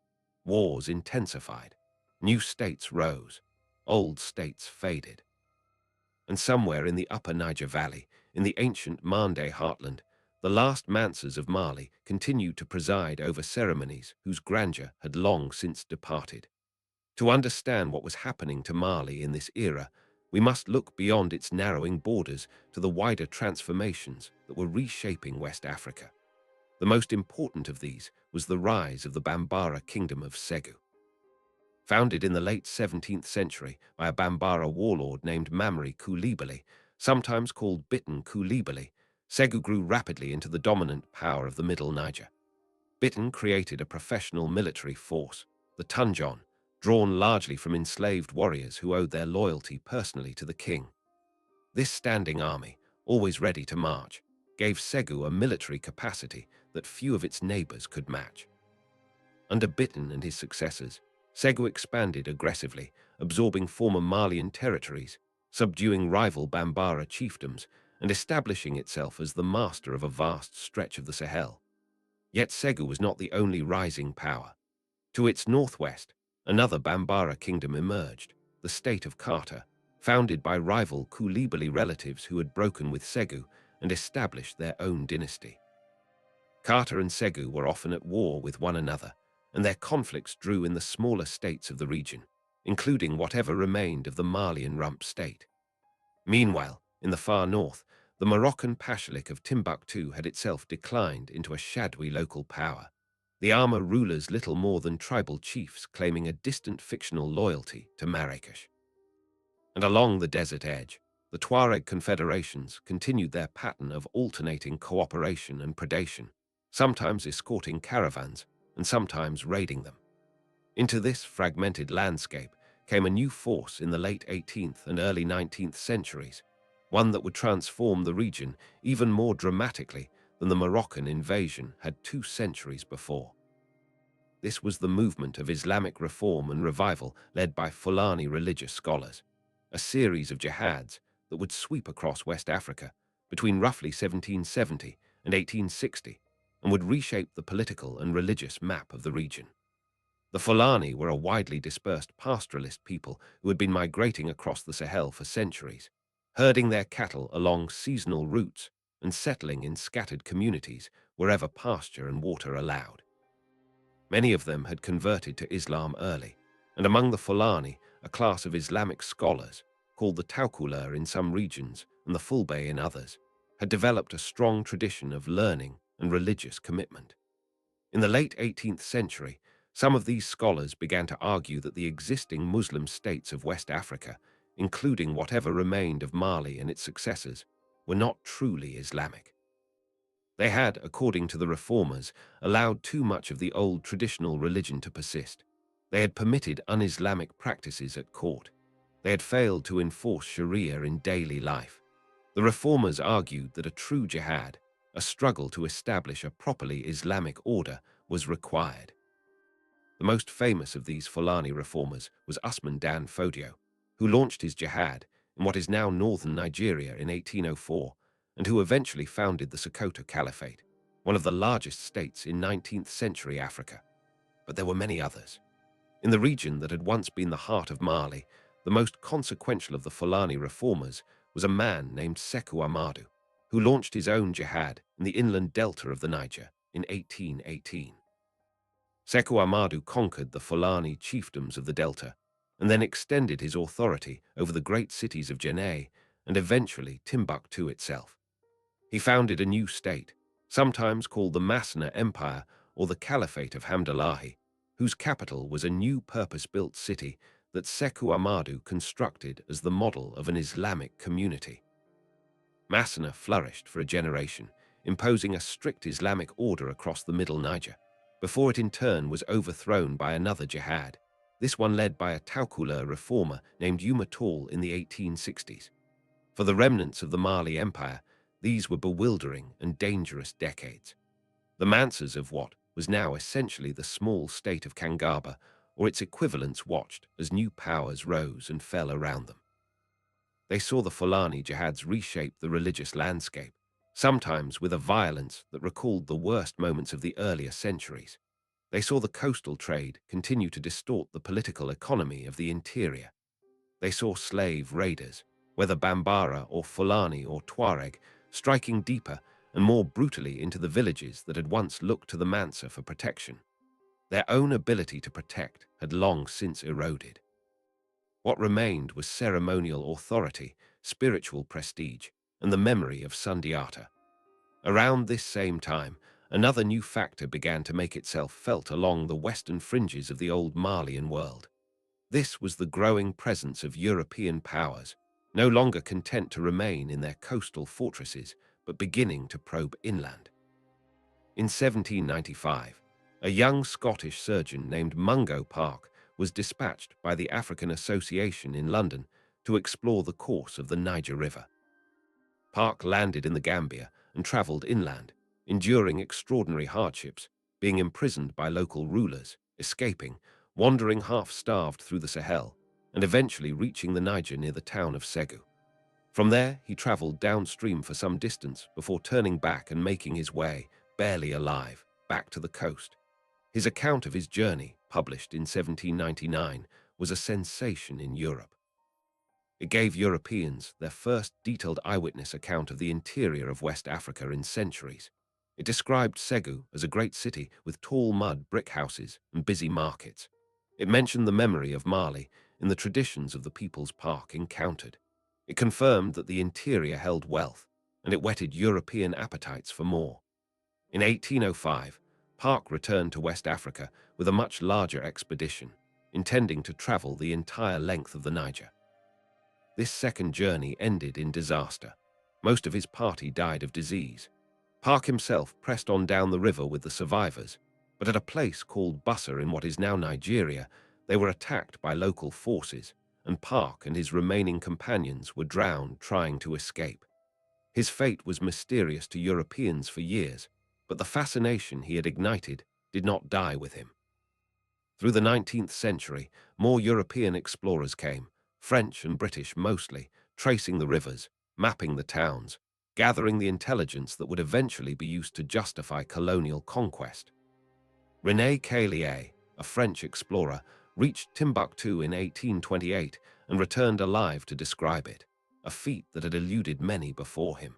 Wars intensified. New states rose. Old states faded. And somewhere in the upper Niger Valley, in the ancient Mande heartland, the last Mansas of Mali continued to preside over ceremonies whose grandeur had long since departed. To understand what was happening to Mali in this era, we must look beyond its narrowing borders to the wider transformations that were reshaping West Africa. The most important of these was the rise of the Bambara Kingdom of Segu. Founded in the late 17th century by a Bambara warlord named Mamri Coulibaly, sometimes called Biton Coulibaly, Segu grew rapidly into the dominant power of the Middle Niger. Biton created a professional military force, the Tunjon, drawn largely from enslaved warriors who owed their loyalty personally to the king. This standing army, always ready to march, gave Segu a military capacity that few of its neighbors could match. Under Biton and his successors, Segu expanded aggressively, absorbing former Malian territories, subduing rival Bambara chiefdoms, and establishing itself as the master of a vast stretch of the Sahel. Yet Segu was not the only rising power. To its northwest, another Bambara kingdom emerged, the state of Kata, founded by rival Coulibaly relatives who had broken with Segu and established their own dynasty. Kata and Segu were often at war with one another, and their conflicts drew in the smaller states of the region, including whatever remained of the Malian rump state. Meanwhile, in the far north, the Moroccan Pashalik of Timbuktu had itself declined into a shadowy local power, the Ama rulers little more than tribal chiefs claiming a distant fictional loyalty to Marrakesh. And along the desert edge, the Tuareg confederations continued their pattern of alternating cooperation and predation, sometimes escorting caravans and sometimes raiding them. Into this fragmented landscape came a new force in the late 18th and early 19th centuries, one that would transform the region even more dramatically than the Moroccan invasion had 2 centuries before. This was the movement of Islamic reform and revival led by Fulani religious scholars, a series of jihads that would sweep across West Africa between roughly 1770 and 1860 and would reshape the political and religious map of the region. The Fulani were a widely dispersed pastoralist people who had been migrating across the Sahel for centuries, herding their cattle along seasonal routes and settling in scattered communities wherever pasture and water allowed. Many of them had converted to Islam early, and among the Fulani, a class of Islamic scholars, called the Taukulur in some regions and the Fulbe in others, had developed a strong tradition of learning and religious commitment. In the late 18th century, some of these scholars began to argue that the existing Muslim states of West Africa, including whatever remained of Mali and its successors, were not truly Islamic. They had, according to the reformers, allowed too much of the old traditional religion to persist. They had permitted un-Islamic practices at court. They had failed to enforce Sharia in daily life. The reformers argued that a true jihad, a struggle to establish a properly Islamic order, was required. The most famous of these Fulani reformers was Usman Dan Fodio, who launched his jihad in what is now northern Nigeria in 1804, and who eventually founded the Sokoto Caliphate, one of the largest states in 19th century Africa. But there were many others. In the region that had once been the heart of Mali, the most consequential of the Fulani reformers was a man named Sekou Amadu, who launched his own jihad in the inland delta of the Niger in 1818. Sekou Amadu conquered the Fulani chiefdoms of the delta and then extended his authority over the great cities of Janneh and eventually Timbuktu itself. He founded a new state, sometimes called the Masna Empire or the Caliphate of Hamdallahi, whose capital was a new purpose-built city that Seku Ahmadu constructed as the model of an Islamic community. Masséna flourished for a generation, imposing a strict Islamic order across the Middle Niger, before it in turn was overthrown by another jihad, this one led by a Toucouleur reformer named Oumar Tall in the 1860s. For the remnants of the Mali Empire, these were bewildering and dangerous decades. The Mansas of what was now essentially the small state of Kangaba, or its equivalents, watched as new powers rose and fell around them. They saw the Fulani jihads reshape the religious landscape, sometimes with a violence that recalled the worst moments of the earlier centuries. They saw the coastal trade continue to distort the political economy of the interior. They saw slave raiders, whether Bambara or Fulani or Tuareg, striking deeper and more brutally into the villages that had once looked to the Mansa for protection. Their own ability to protect had long since eroded. What remained was ceremonial authority, spiritual prestige, and the memory of Sundiata. Around this same time, another new factor began to make itself felt along the western fringes of the old Malian world. This was the growing presence of European powers, no longer content to remain in their coastal fortresses, but beginning to probe inland. In 1795, a young Scottish surgeon named Mungo Park was dispatched by the African Association in London to explore the course of the Niger River. Park landed in the Gambia and travelled inland, enduring extraordinary hardships, being imprisoned by local rulers, escaping, wandering half-starved through the Sahel, and eventually reaching the Niger near the town of Segu. From there, he travelled downstream for some distance before turning back and making his way, barely alive, back to the coast. His account of his journey, published in 1799, was a sensation in Europe. It gave Europeans their first detailed eyewitness account of the interior of West Africa in centuries. It described Segu as a great city with tall mud brick houses and busy markets. It mentioned the memory of Mali in the traditions of the peoples Park encountered. It confirmed that the interior held wealth, and it whetted European appetites for more. In 1805, Park returned to West Africa with a much larger expedition, intending to travel the entire length of the Niger. This second journey ended in disaster. Most of his party died of disease. Park himself pressed on down the river with the survivors, but at a place called Bussa in what is now Nigeria, they were attacked by local forces, and Park and his remaining companions were drowned trying to escape. His fate was mysterious to Europeans for years, but the fascination he had ignited did not die with him. Through the 19th century, more European explorers came, French and British mostly, tracing the rivers, mapping the towns, gathering the intelligence that would eventually be used to justify colonial conquest. René Caillié, a French explorer, reached Timbuktu in 1828 and returned alive to describe it, a feat that had eluded many before him.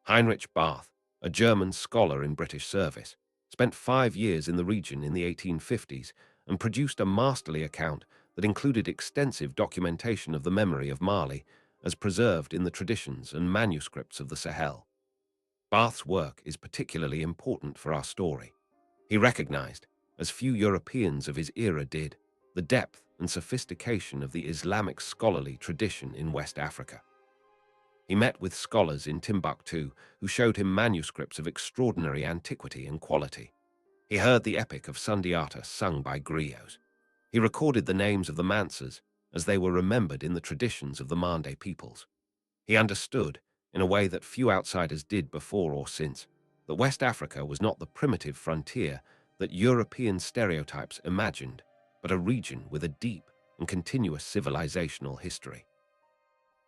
Heinrich Barth, a German scholar in British service, spent 5 years in the region in the 1850s and produced a masterly account that included extensive documentation of the memory of Mali as preserved in the traditions and manuscripts of the Sahel. Barth's work is particularly important for our story. He recognized, as few Europeans of his era did, the depth and sophistication of the Islamic scholarly tradition in West Africa. He met with scholars in Timbuktu who showed him manuscripts of extraordinary antiquity and quality. He heard the epic of Sundiata sung by griots. He recorded the names of the Mansas as they were remembered in the traditions of the Mande peoples. He understood, in a way that few outsiders did before or since, that West Africa was not the primitive frontier that European stereotypes imagined, but a region with a deep and continuous civilizational history.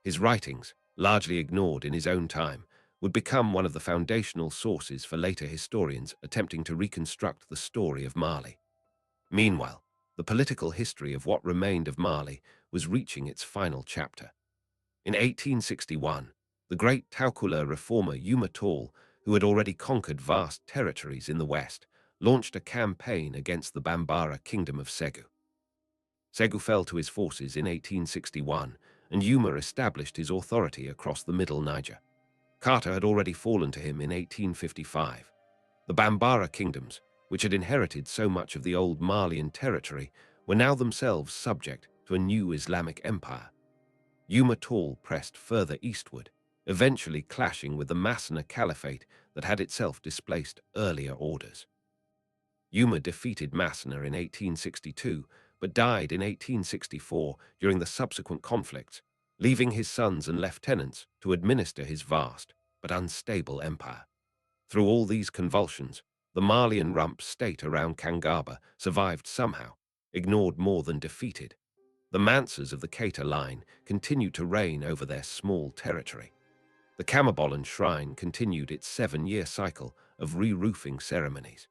His writings, largely ignored in his own time, would become one of the foundational sources for later historians attempting to reconstruct the story of Mali. Meanwhile, the political history of what remained of Mali was reaching its final chapter. In 1861, the great Toucouleur reformer Oumar Tall, who had already conquered vast territories in the west, launched a campaign against the Bambara kingdom of Segu. Segu fell to his forces in 1861, and Oumar established his authority across the Middle Niger. Carter had already fallen to him in 1855. The Bambara kingdoms, which had inherited so much of the old Malian territory, were now themselves subject to a new Islamic empire. Umatall pressed further eastward, eventually clashing with the Massana Caliphate that had itself displaced earlier orders. Yuma defeated Massana in 1862, but died in 1864 during the subsequent conflicts, leaving his sons and lieutenants to administer his vast but unstable empire. Through all these convulsions, the Malian rump state around Kangaba survived somehow, ignored more than defeated. The Mansas of the Keita line continued to reign over their small territory. The Kamabolan shrine continued its 7-year cycle of re-roofing ceremonies.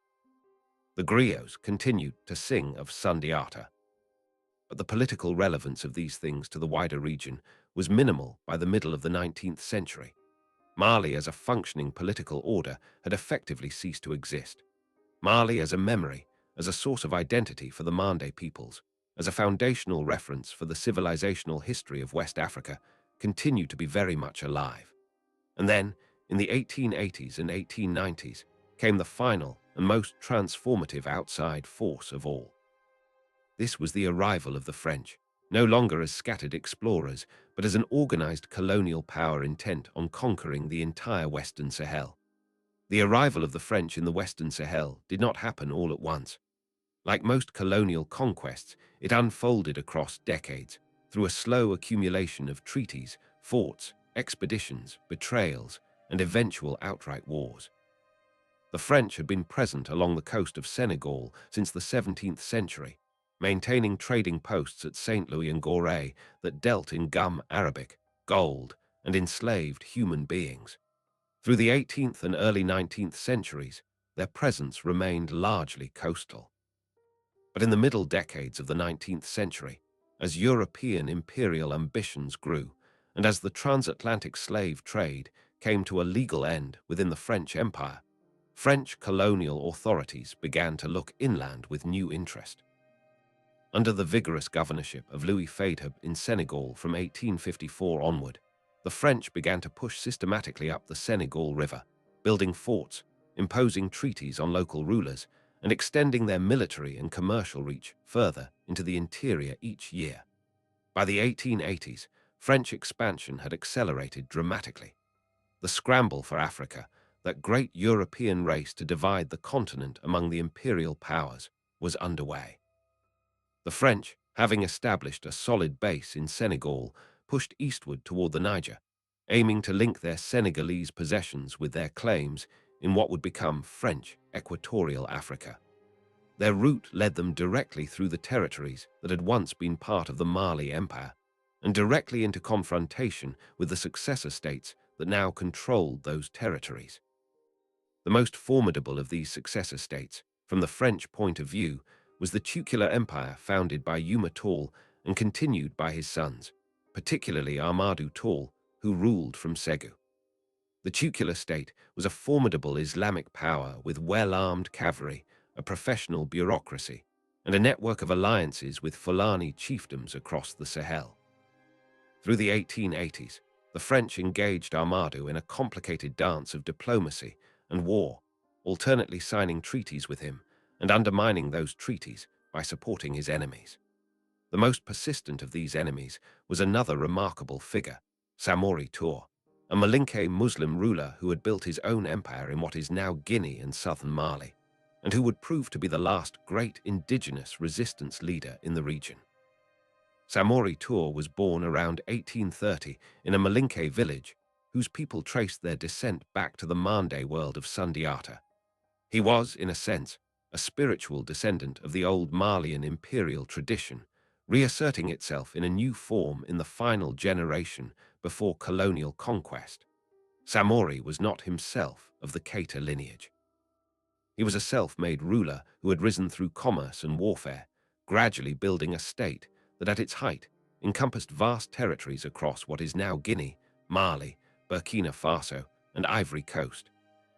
The griots continued to sing of Sundiata. But the political relevance of these things to the wider region was minimal by the middle of the 19th century. Mali as a functioning political order had effectively ceased to exist. Mali as a memory, as a source of identity for the Mande peoples, as a foundational reference for the civilizational history of West Africa, continued to be very much alive. And then, in the 1880s and 1890s, came the final and most transformative outside force of all. This was the arrival of the French, no longer as scattered explorers, but as an organized colonial power intent on conquering the entire Western Sahel. The arrival of the French in the Western Sahel did not happen all at once. Like most colonial conquests, it unfolded across decades, through a slow accumulation of treaties, forts, expeditions, betrayals, and eventual outright wars. The French had been present along the coast of Senegal since the 17th century, maintaining trading posts at St. Louis and Gorée that dealt in gum arabic, gold, and enslaved human beings. Through the 18th and early 19th centuries, their presence remained largely coastal. But in the middle decades of the 19th century, as European imperial ambitions grew, and as the transatlantic slave trade came to a legal end within the French Empire, French colonial authorities began to look inland with new interest. Under the vigorous governorship of Louis Faidherbe in Senegal from 1854 onward, the French began to push systematically up the Senegal River, building forts, imposing treaties on local rulers, and extending their military and commercial reach further into the interior each year. By the 1880s, French expansion had accelerated dramatically. The scramble for Africa, that great European race to divide the continent among the imperial powers, was underway. The French, having established a solid base in Senegal, pushed eastward toward the Niger, aiming to link their Senegalese possessions with their claims in what would become French Equatorial Africa. Their route led them directly through the territories that had once been part of the Mali Empire, and directly into confrontation with the successor states that now controlled those territories. The most formidable of these successor states, from the French point of view, was the Tukulur Empire founded by Yuma Tall and continued by his sons, particularly Ahmadu Tall, who ruled from Segu. The Tukulur state was a formidable Islamic power with well-armed cavalry, a professional bureaucracy, and a network of alliances with Fulani chiefdoms across the Sahel. Through the 1880s, the French engaged Ahmadu in a complicated dance of diplomacy and war, alternately signing treaties with him and undermining those treaties by supporting his enemies. The most persistent of these enemies was another remarkable figure, Samori Toure, a Malinke Muslim ruler who had built his own empire in what is now Guinea and southern Mali, and who would prove to be the last great indigenous resistance leader in the region. Samori Toure was born around 1830 in a Malinke village whose people traced their descent back to the Mande world of Sundiata. He was, in a sense, a spiritual descendant of the old Malian imperial tradition, reasserting itself in a new form in the final generation before colonial conquest. Samori was not himself of the Keita lineage. He was a self-made ruler who had risen through commerce and warfare, gradually building a state that at its height encompassed vast territories across what is now Guinea, Mali, Burkina Faso, and Ivory Coast.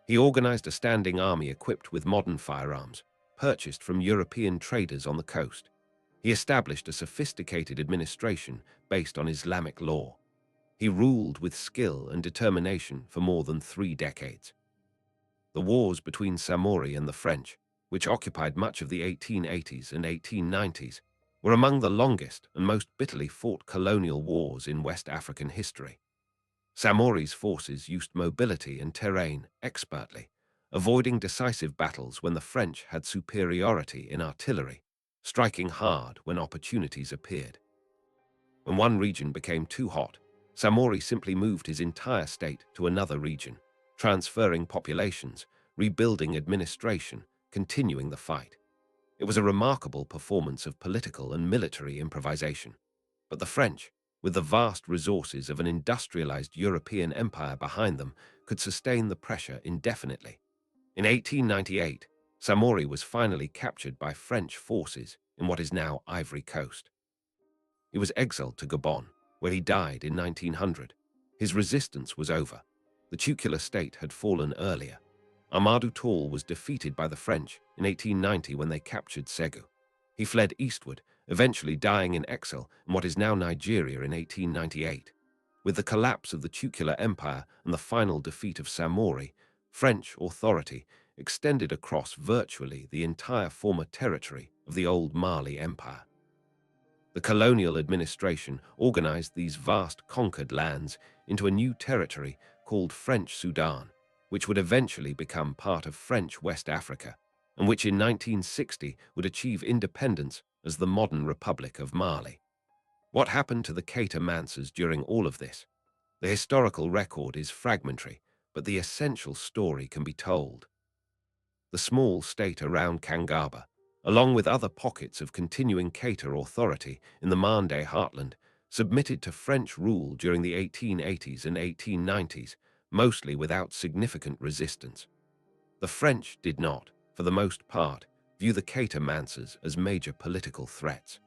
He organized a standing army equipped with modern firearms, purchased from European traders on the coast. He established a sophisticated administration based on Islamic law. He ruled with skill and determination for more than 3 decades. The wars between Samori and the French, which occupied much of the 1880s and 1890s, were among the longest and most bitterly fought colonial wars in West African history. Samori's forces used mobility and terrain expertly, avoiding decisive battles when the French had superiority in artillery, striking hard when opportunities appeared. When one region became too hot, Samori simply moved his entire state to another region, transferring populations, rebuilding administration, continuing the fight. It was a remarkable performance of political and military improvisation. But the French, with the vast resources of an industrialized European empire behind them, could sustain the pressure indefinitely. In 1898, Samori was finally captured by French forces in what is now Ivory Coast. He was exiled to Gabon, where he died in 1900. His resistance was over. The tutelar state had fallen earlier. Amadou Tall was defeated by the French in 1890 when they captured Segu. He fled eastward, eventually dying in exile in what is now Nigeria in 1898. With the collapse of the tutelar empire and the final defeat of Samori, French authority extended across virtually the entire former territory of the old Mali Empire. The colonial administration organized these vast conquered lands into a new territory called French Sudan, which would eventually become part of French West Africa, and which in 1960 would achieve independence as the modern Republic of Mali. What happened to the Keita Mansas during all of this? The historical record is fragmentary, but the essential story can be told. The small state around Kangaba, along with other pockets of continuing Keita authority in the Mande heartland, submitted to French rule during the 1880s and 1890s, mostly without significant resistance. The French did not, for the most part, view the Keita Mansas as major political threats.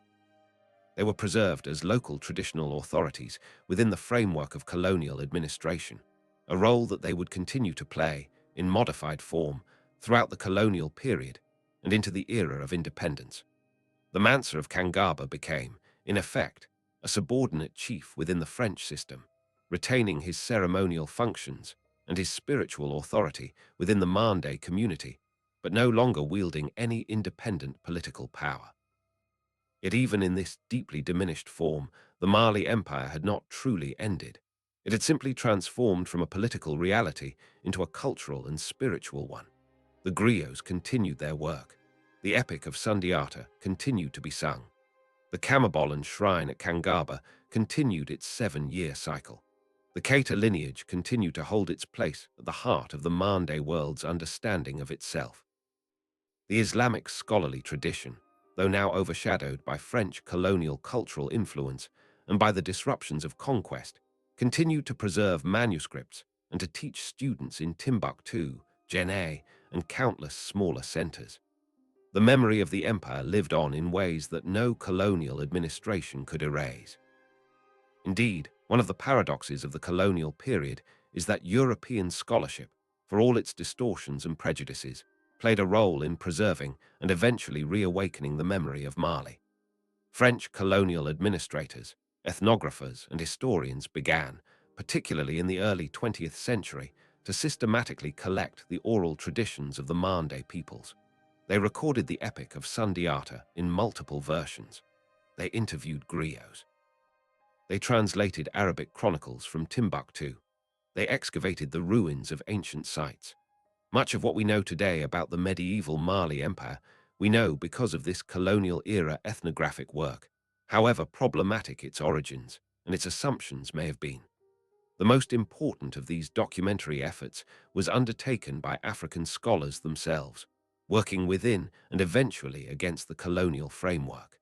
They were preserved as local traditional authorities within the framework of colonial administration, a role that they would continue to play, in modified form, throughout the colonial period and into the era of independence. The Mansa of Kangaba became, in effect, a subordinate chief within the French system, retaining his ceremonial functions and his spiritual authority within the Mande community, but no longer wielding any independent political power. Yet even in this deeply diminished form, the Mali Empire had not truly ended. It had simply transformed from a political reality into a cultural and spiritual one. The griots continued their work. The epic of Sundiata continued to be sung. The Kamabolan shrine at Kangaba continued its 7-year cycle. The Keita lineage continued to hold its place at the heart of the Mande world's understanding of itself. The Islamic scholarly tradition, though now overshadowed by French colonial cultural influence and by the disruptions of conquest, continued to preserve manuscripts and to teach students in Timbuktu, Djenné, and countless smaller centers. The memory of the empire lived on in ways that no colonial administration could erase. Indeed, one of the paradoxes of the colonial period is that European scholarship, for all its distortions and prejudices, played a role in preserving and eventually reawakening the memory of Mali. French colonial administrators, ethnographers, and historians began, particularly in the early 20th century, to systematically collect the oral traditions of the Mande peoples. They recorded the epic of Sundiata in multiple versions. They interviewed griots. They translated Arabic chronicles from Timbuktu. They excavated the ruins of ancient sites. Much of what we know today about the medieval Mali Empire we know because of this colonial-era ethnographic work, however problematic its origins and its assumptions may have been. The most important of these documentary efforts was undertaken by African scholars themselves, working within and eventually against the colonial framework.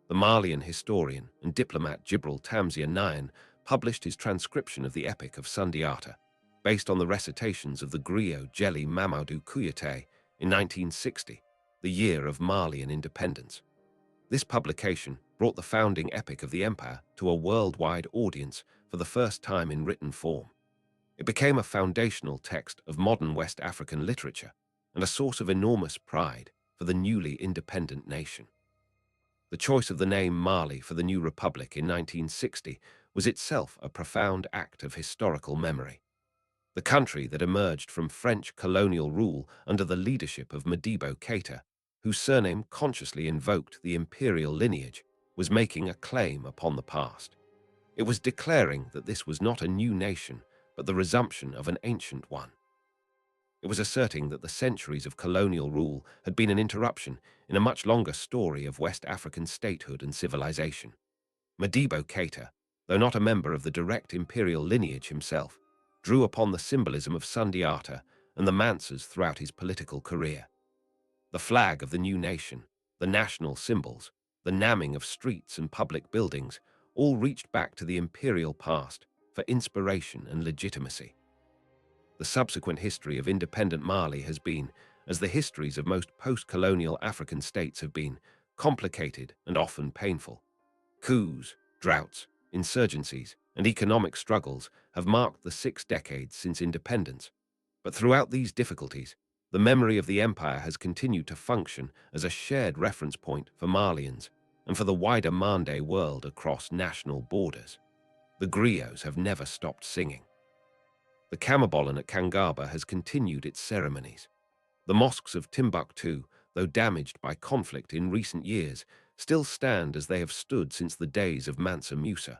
The Malian historian and diplomat Djibril Tamsir Nayan published his transcription of the Epic of Sundiata, based on the recitations of the griot Jeli Mamadou Kouyaté in 1960, the year of Malian independence. This publication brought the founding epic of the empire to a worldwide audience for the first time in written form. It became a foundational text of modern West African literature and a source of enormous pride for the newly independent nation. The choice of the name Mali for the new republic in 1960 was itself a profound act of historical memory. The country that emerged from French colonial rule under the leadership of Modibo Keïta whose surname consciously invoked the imperial lineage, was making a claim upon the past. It was declaring that this was not a new nation, but the resumption of an ancient one. It was asserting that the centuries of colonial rule had been an interruption in a much longer story of West African statehood and civilization. Modibo Keita, though not a member of the direct imperial lineage himself, drew upon the symbolism of Sundiata and the Mansas throughout his political career. The flag of the new nation, the national symbols, the naming of streets and public buildings all reached back to the imperial past for inspiration and legitimacy. The subsequent history of independent Mali has been, as the histories of most post-colonial African states have been, complicated and often painful. Coups, droughts, insurgencies, and economic struggles have marked the 6 decades since independence. But throughout these difficulties, the memory of the empire has continued to function as a shared reference point for Malians and for the wider Mande world across national borders. The griots have never stopped singing. The Cameroon at Kangaba has continued its ceremonies. The mosques of Timbuktu, though damaged by conflict in recent years, still stand as they have stood since the days of Mansa Musa.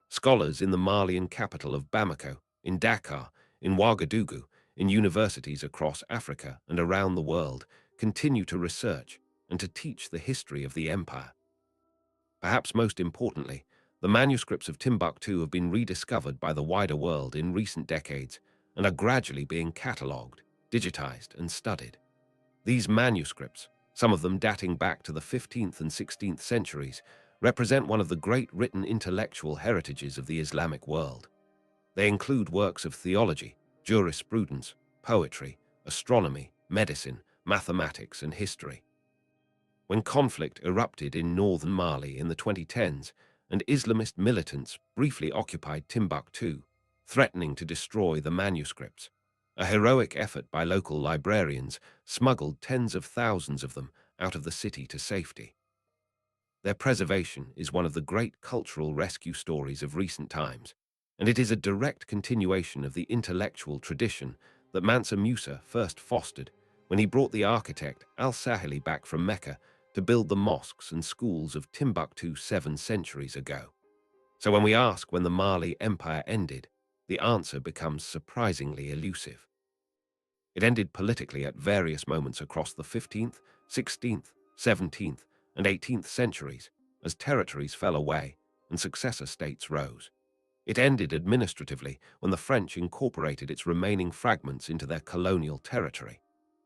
Scholars in the Malian capital of Bamako, in Dakar, in Ouagadougou, in universities across Africa and around the world continue to research and to teach the history of the empire. Perhaps most importantly, the manuscripts of Timbuktu have been rediscovered by the wider world in recent decades and are gradually being catalogued, digitized, and studied. These manuscripts, some of them dating back to the 15th and 16th centuries, represent one of the great written intellectual heritages of the Islamic world. They include works of theology, jurisprudence, poetry, astronomy, medicine, mathematics, and history. When conflict erupted in northern Mali in the 2010s, and Islamist militants briefly occupied Timbuktu, threatening to destroy the manuscripts, a heroic effort by local librarians smuggled tens of thousands of them out of the city to safety. Their preservation is one of the great cultural rescue stories of recent times, and it is a direct continuation of the intellectual tradition that Mansa Musa first fostered when he brought the architect Al-Sahili back from Mecca to build the mosques and schools of Timbuktu 7 centuries ago. So when we ask when the Mali Empire ended, the answer becomes surprisingly elusive. It ended politically at various moments across the 15th, 16th, 17th, and 18th centuries as territories fell away and successor states rose. It ended administratively when the French incorporated its remaining fragments into their colonial territory.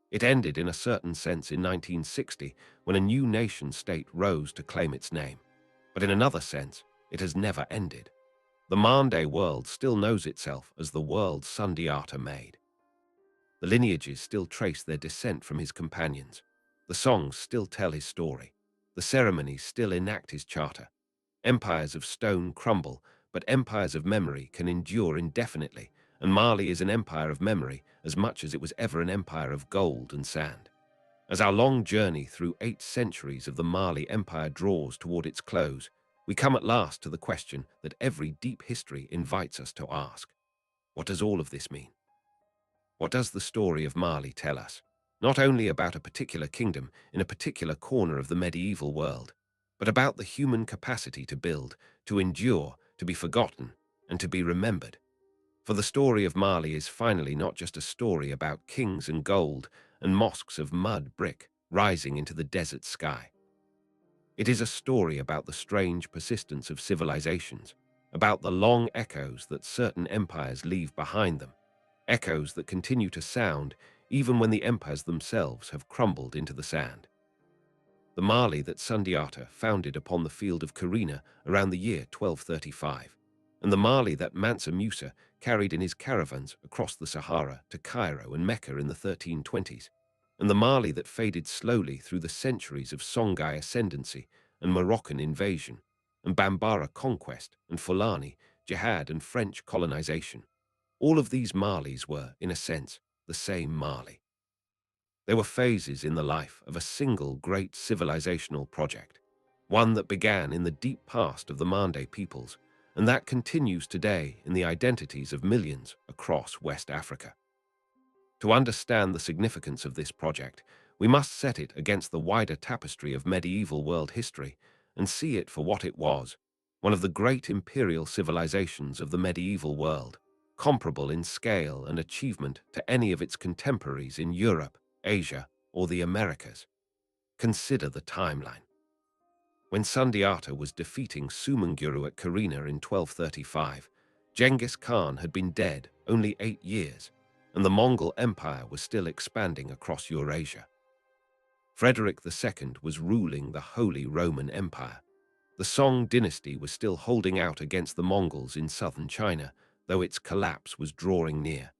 It ended in a certain sense in 1960 when a new nation-state rose to claim its name. But in another sense, it has never ended. The Mande world still knows itself as the world Sundiata made. The lineages still trace their descent from his companions. The songs still tell his story. The ceremonies still enact his charter. Empires of stone crumble, but empires of memory can endure indefinitely, and Mali is an empire of memory as much as it was ever an empire of gold and sand. As our long journey through 8 centuries of the Mali Empire draws toward its close, we come at last to the question that every deep history invites us to ask. What does all of this mean? What does the story of Mali tell us? Not only about a particular kingdom in a particular corner of the medieval world, but about the human capacity to build, to endure, to be forgotten, and to be remembered. For the story of Mali is finally not just a story about kings and gold and mosques of mud brick rising into the desert sky. It is a story about the strange persistence of civilizations, about the long echoes that certain empires leave behind them, echoes that continue to sound even when the empires themselves have crumbled into the sand. The Mali that Sundiata founded upon the field of Kourouana around the year 1235, and the Mali that Mansa Musa carried in his caravans across the Sahara to Cairo and Mecca in the 1320s, and the Mali that faded slowly through the centuries of Songhai ascendancy and Moroccan invasion, and Bambara conquest and Fulani, jihad and French colonization. All of these Malis were, in a sense, the same Mali. They were phases in the life of a single great civilizational project, one that began in the deep past of the Mande peoples, and that continues today in the identities of millions across West Africa. To understand the significance of this project, We must set it against the wider tapestry of medieval world history and see it for what it was, one of the great imperial civilizations of the medieval world, comparable in scale and achievement to any of its contemporaries in Europe, Asia, or the Americas. Consider the timeline. When Sundiata was defeating Sumenguru at Karina in 1235, Genghis Khan had been dead only 8 years, and the Mongol Empire was still expanding across Eurasia. Frederick II was ruling the Holy Roman Empire. The Song dynasty was still holding out against the Mongols in southern China, though its collapse was drawing near.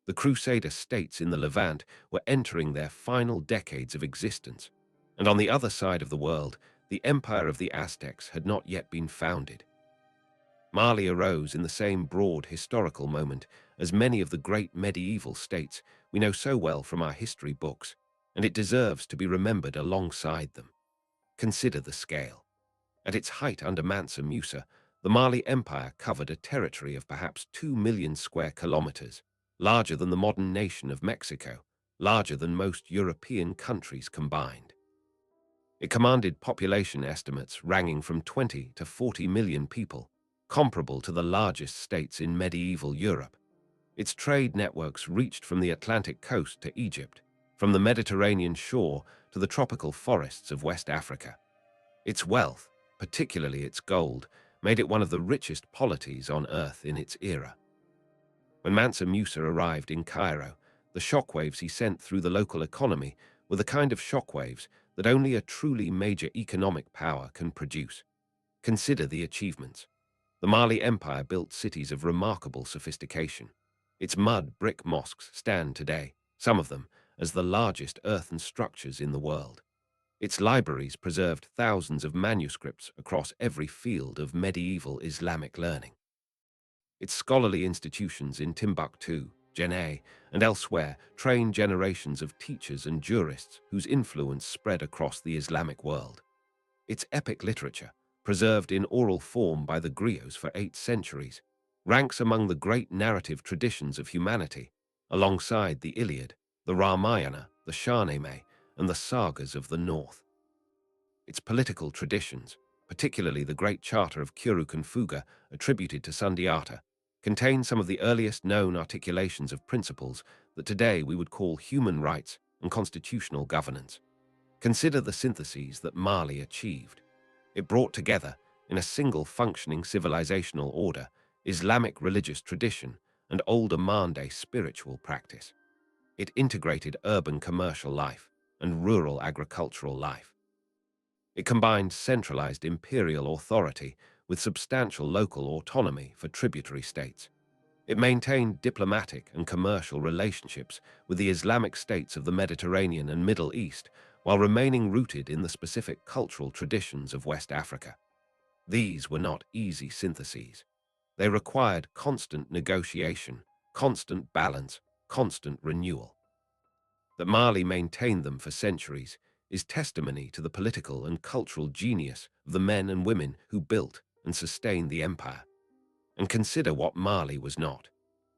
The Crusader states in the Levant were entering their final decades of existence, and on the other side of the world, the empire of the Aztecs had not yet been founded. Mali arose in the same broad historical moment as many of the great medieval states we know so well from our history books, and it deserves to be remembered alongside them. Consider the scale. At its height under Mansa Musa, the Mali Empire covered a territory of perhaps 2 million square kilometers, larger than the modern nation of Mexico, larger than most European countries combined. It commanded population estimates ranging from 20 to 40 million people, comparable to the largest states in medieval Europe. Its trade networks reached from the Atlantic coast to Egypt, from the Mediterranean shore to the tropical forests of West Africa. Its wealth, particularly its gold, made it one of the richest polities on earth in its era. When Mansa Musa arrived in Cairo, the shockwaves he sent through the local economy were the kind of shockwaves that only a truly major economic power can produce. Consider the achievements. The Mali Empire built cities of remarkable sophistication. Its mud brick mosques stand today, some of them, as the largest earthen structures in the world. Its libraries preserved thousands of manuscripts across every field of medieval Islamic learning. Its scholarly institutions in Timbuktu, Jenne, and elsewhere trained generations of teachers and jurists whose influence spread across the Islamic world. Its epic literature, preserved in oral form by the griots for 8 centuries, ranks among the great narrative traditions of humanity, alongside the Iliad, the Ramayana, the Shahnameh, and the sagas of the North. Its political traditions, particularly the Great Charter of Kurukan attributed to Sundiata, contain some of the earliest known articulations of principles that today we would call human rights and constitutional governance. Consider the syntheses that Mali achieved. It brought together, in a single functioning civilizational order, Islamic religious tradition and older Mande spiritual practice. It integrated urban commercial life and rural agricultural life. It combined centralized imperial authority with substantial local autonomy for tributary states. It maintained diplomatic and commercial relationships with the Islamic states of the Mediterranean and Middle East while remaining rooted in the specific cultural traditions of West Africa. These were not easy syntheses. They required constant negotiation, constant balance, constant renewal. That Mali maintained them for centuries is testimony to the political and cultural genius of the men and women who built and sustained the empire. And consider what Mali was not.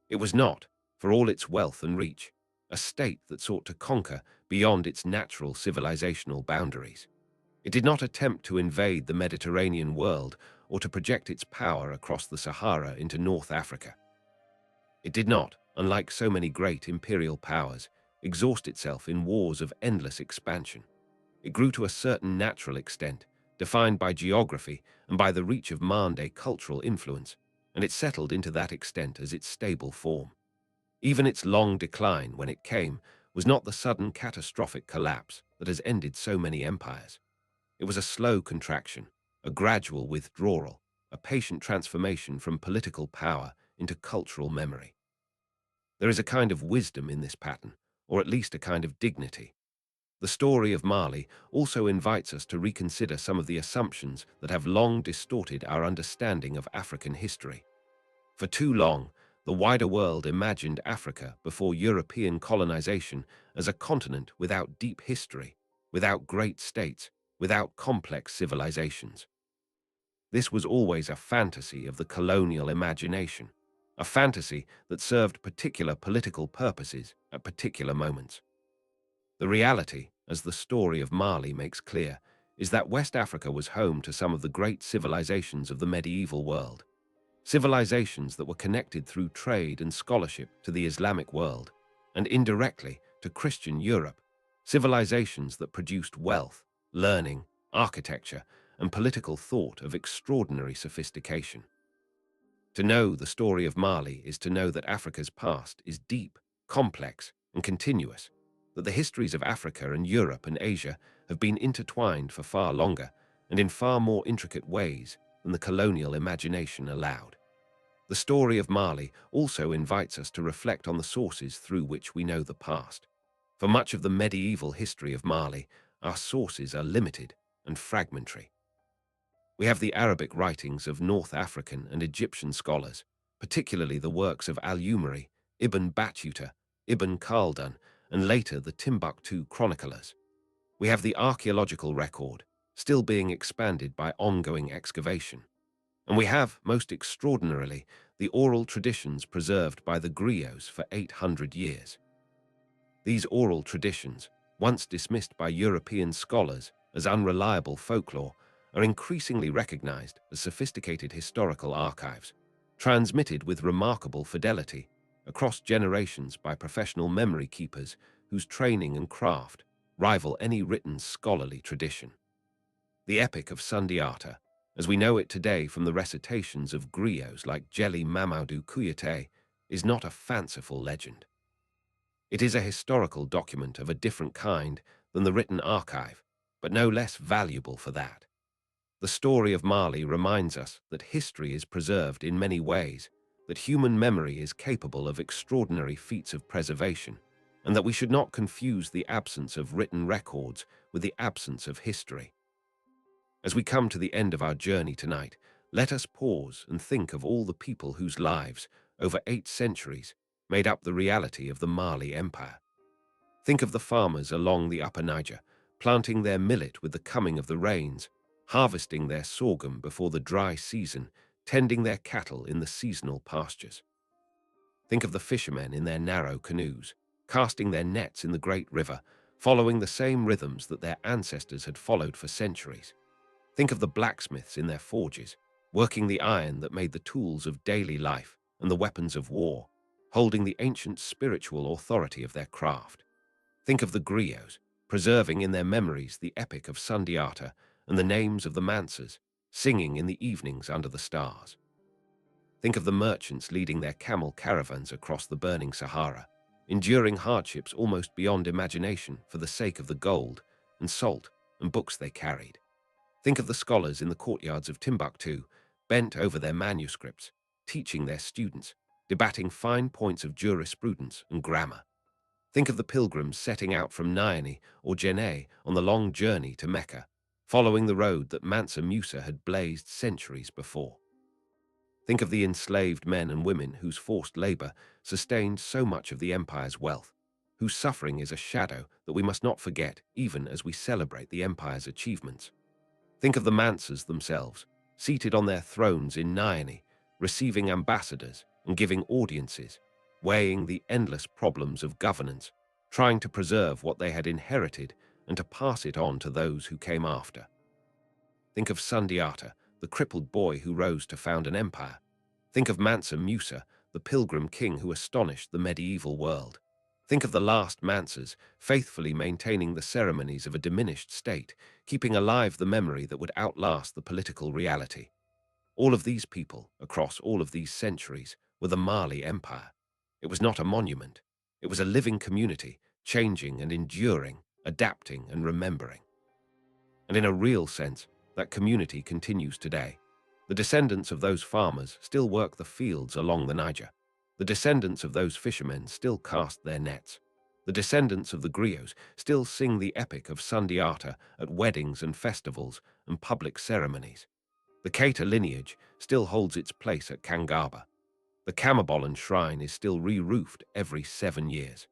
It was not, for all its wealth and reach, a state that sought to conquer beyond its natural civilizational boundaries. It did not attempt to invade the Mediterranean world or to project its power across the Sahara into North Africa. It did not, unlike so many great imperial powers, exhaust itself in wars of endless expansion. It grew to a certain natural extent, defined by geography and by the reach of Mande cultural influence, and it settled into that extent as its stable form. Even its long decline, when it came, was not the sudden catastrophic collapse that has ended so many empires. It was a slow contraction, a gradual withdrawal, a patient transformation from political power into cultural memory. There is a kind of wisdom in this pattern, or at least a kind of dignity. The story of Mali also invites us to reconsider some of the assumptions that have long distorted our understanding of African history. For too long, the wider world imagined Africa before European colonization as a continent without deep history, without great states, without complex civilizations. This was always a fantasy of the colonial imagination, a fantasy that served particular political purposes at particular moments. The reality, as the story of Mali makes clear, is that West Africa was home to some of the great civilizations of the medieval world. Civilizations that were connected through trade and scholarship to the Islamic world, and indirectly to Christian Europe. Civilizations that produced wealth, learning, architecture, and political thought of extraordinary sophistication. To know the story of Mali is to know that Africa's past is deep, complex, and continuous, that the histories of Africa and Europe and Asia have been intertwined for far longer and in far more intricate ways than the colonial imagination allowed. The story of Mali also invites us to reflect on the sources through which we know the past. For much of the medieval history of Mali, our sources are limited and fragmentary. We have the Arabic writings of North African and Egyptian scholars, particularly the works of Al-Umari, Ibn Battuta, Ibn Khaldun, and later the Timbuktu chroniclers. We have the archaeological record, still being expanded by ongoing excavation. And we have, most extraordinarily, the oral traditions preserved by the griots for 800 years. These oral traditions, once dismissed by European scholars as unreliable folklore, are increasingly recognized as sophisticated historical archives, transmitted with remarkable fidelity across generations by professional memory keepers whose training and craft rival any written scholarly tradition. The Epic of Sundiata, as we know it today from the recitations of griots like Jeli Mamadou Kouyaté, is not a fanciful legend. It is a historical document of a different kind than the written archive, but no less valuable for that. The story of Mali reminds us that history is preserved in many ways, that human memory is capable of extraordinary feats of preservation, and that we should not confuse the absence of written records with the absence of history. As we come to the end of our journey tonight, let us pause and think of all the people whose lives, over 8 centuries, made up the reality of the Mali Empire. Think of the farmers along the Upper Niger, planting their millet with the coming of the rains, harvesting their sorghum before the dry season, tending their cattle in the seasonal pastures. Think of the fishermen in their narrow canoes, casting their nets in the great river, following the same rhythms that their ancestors had followed for centuries. Think of the blacksmiths in their forges, working the iron that made the tools of daily life and the weapons of war, holding the ancient spiritual authority of their craft. Think of the griots, preserving in their memories the Epic of Sundiata and the names of the Mansas, singing in the evenings under the stars. Think of the merchants leading their camel caravans across the burning Sahara, enduring hardships almost beyond imagination for the sake of the gold and salt and books they carried. Think of the scholars in the courtyards of Timbuktu, bent over their manuscripts, teaching their students, debating fine points of jurisprudence and grammar. Think of the pilgrims setting out from Niani or Jenne on the long journey to Mecca, following the road that Mansa Musa had blazed centuries before. Think of the enslaved men and women whose forced labor sustained so much of the empire's wealth, whose suffering is a shadow that we must not forget even as we celebrate the empire's achievements. Think of the Mansas themselves, seated on their thrones in Niani, receiving ambassadors and giving audiences, weighing the endless problems of governance, trying to preserve what they had inherited and to pass it on to those who came after. Think of Sundiata, the crippled boy who rose to found an empire. Think of Mansa Musa, the pilgrim king who astonished the medieval world. Think of the last Mansas, faithfully maintaining the ceremonies of a diminished state, keeping alive the memory that would outlast the political reality. All of these people, across all of these centuries, were the Mali Empire. It was not a monument. It was a living community, changing and enduring, adapting and remembering. And in a real sense, that community continues today. The descendants of those farmers still work the fields along the Niger. The descendants of those fishermen still cast their nets. The descendants of the griots still sing the Epic of Sundiata at weddings and festivals and public ceremonies. The Keita lineage still holds its place at Kangaba. The Kamabolan shrine is still re-roofed every 7 years.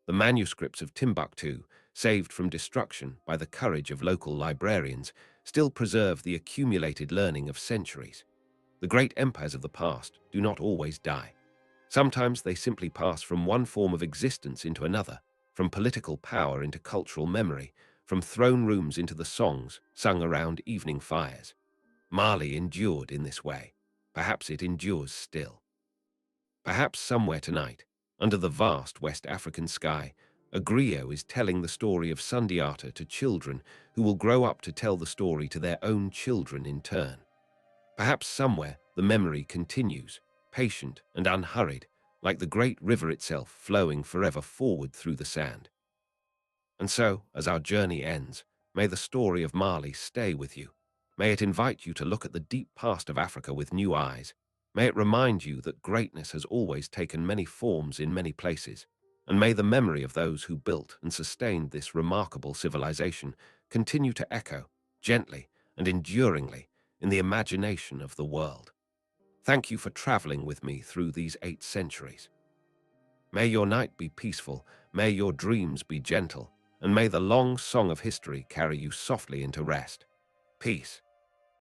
The manuscripts of Timbuktu, saved from destruction by the courage of local librarians, still preserve the accumulated learning of centuries. The great empires of the past do not always die. Sometimes they simply pass from one form of existence into another, from political power into cultural memory, from throne rooms into the songs sung around evening fires. Mali endured in this way. Perhaps it endures still. Perhaps somewhere tonight, under the vast West African sky, a griot is telling the story of Sundiata to children who will grow up to tell the story to their own children in turn. Perhaps somewhere the memory continues, patient and unhurried, like the great river itself flowing forever forward through the sand. And so, as our journey ends, may the story of Mali stay with you. May it invite you to look at the deep past of Africa with new eyes. May it remind you that greatness has always taken many forms in many places. And may the memory of those who built and sustained this remarkable civilization continue to echo, gently and enduringly, in the imagination of the world. Thank you for traveling with me through these 8 centuries. May your night be peaceful, may your dreams be gentle, and may the long song of history carry you softly into rest. Peace.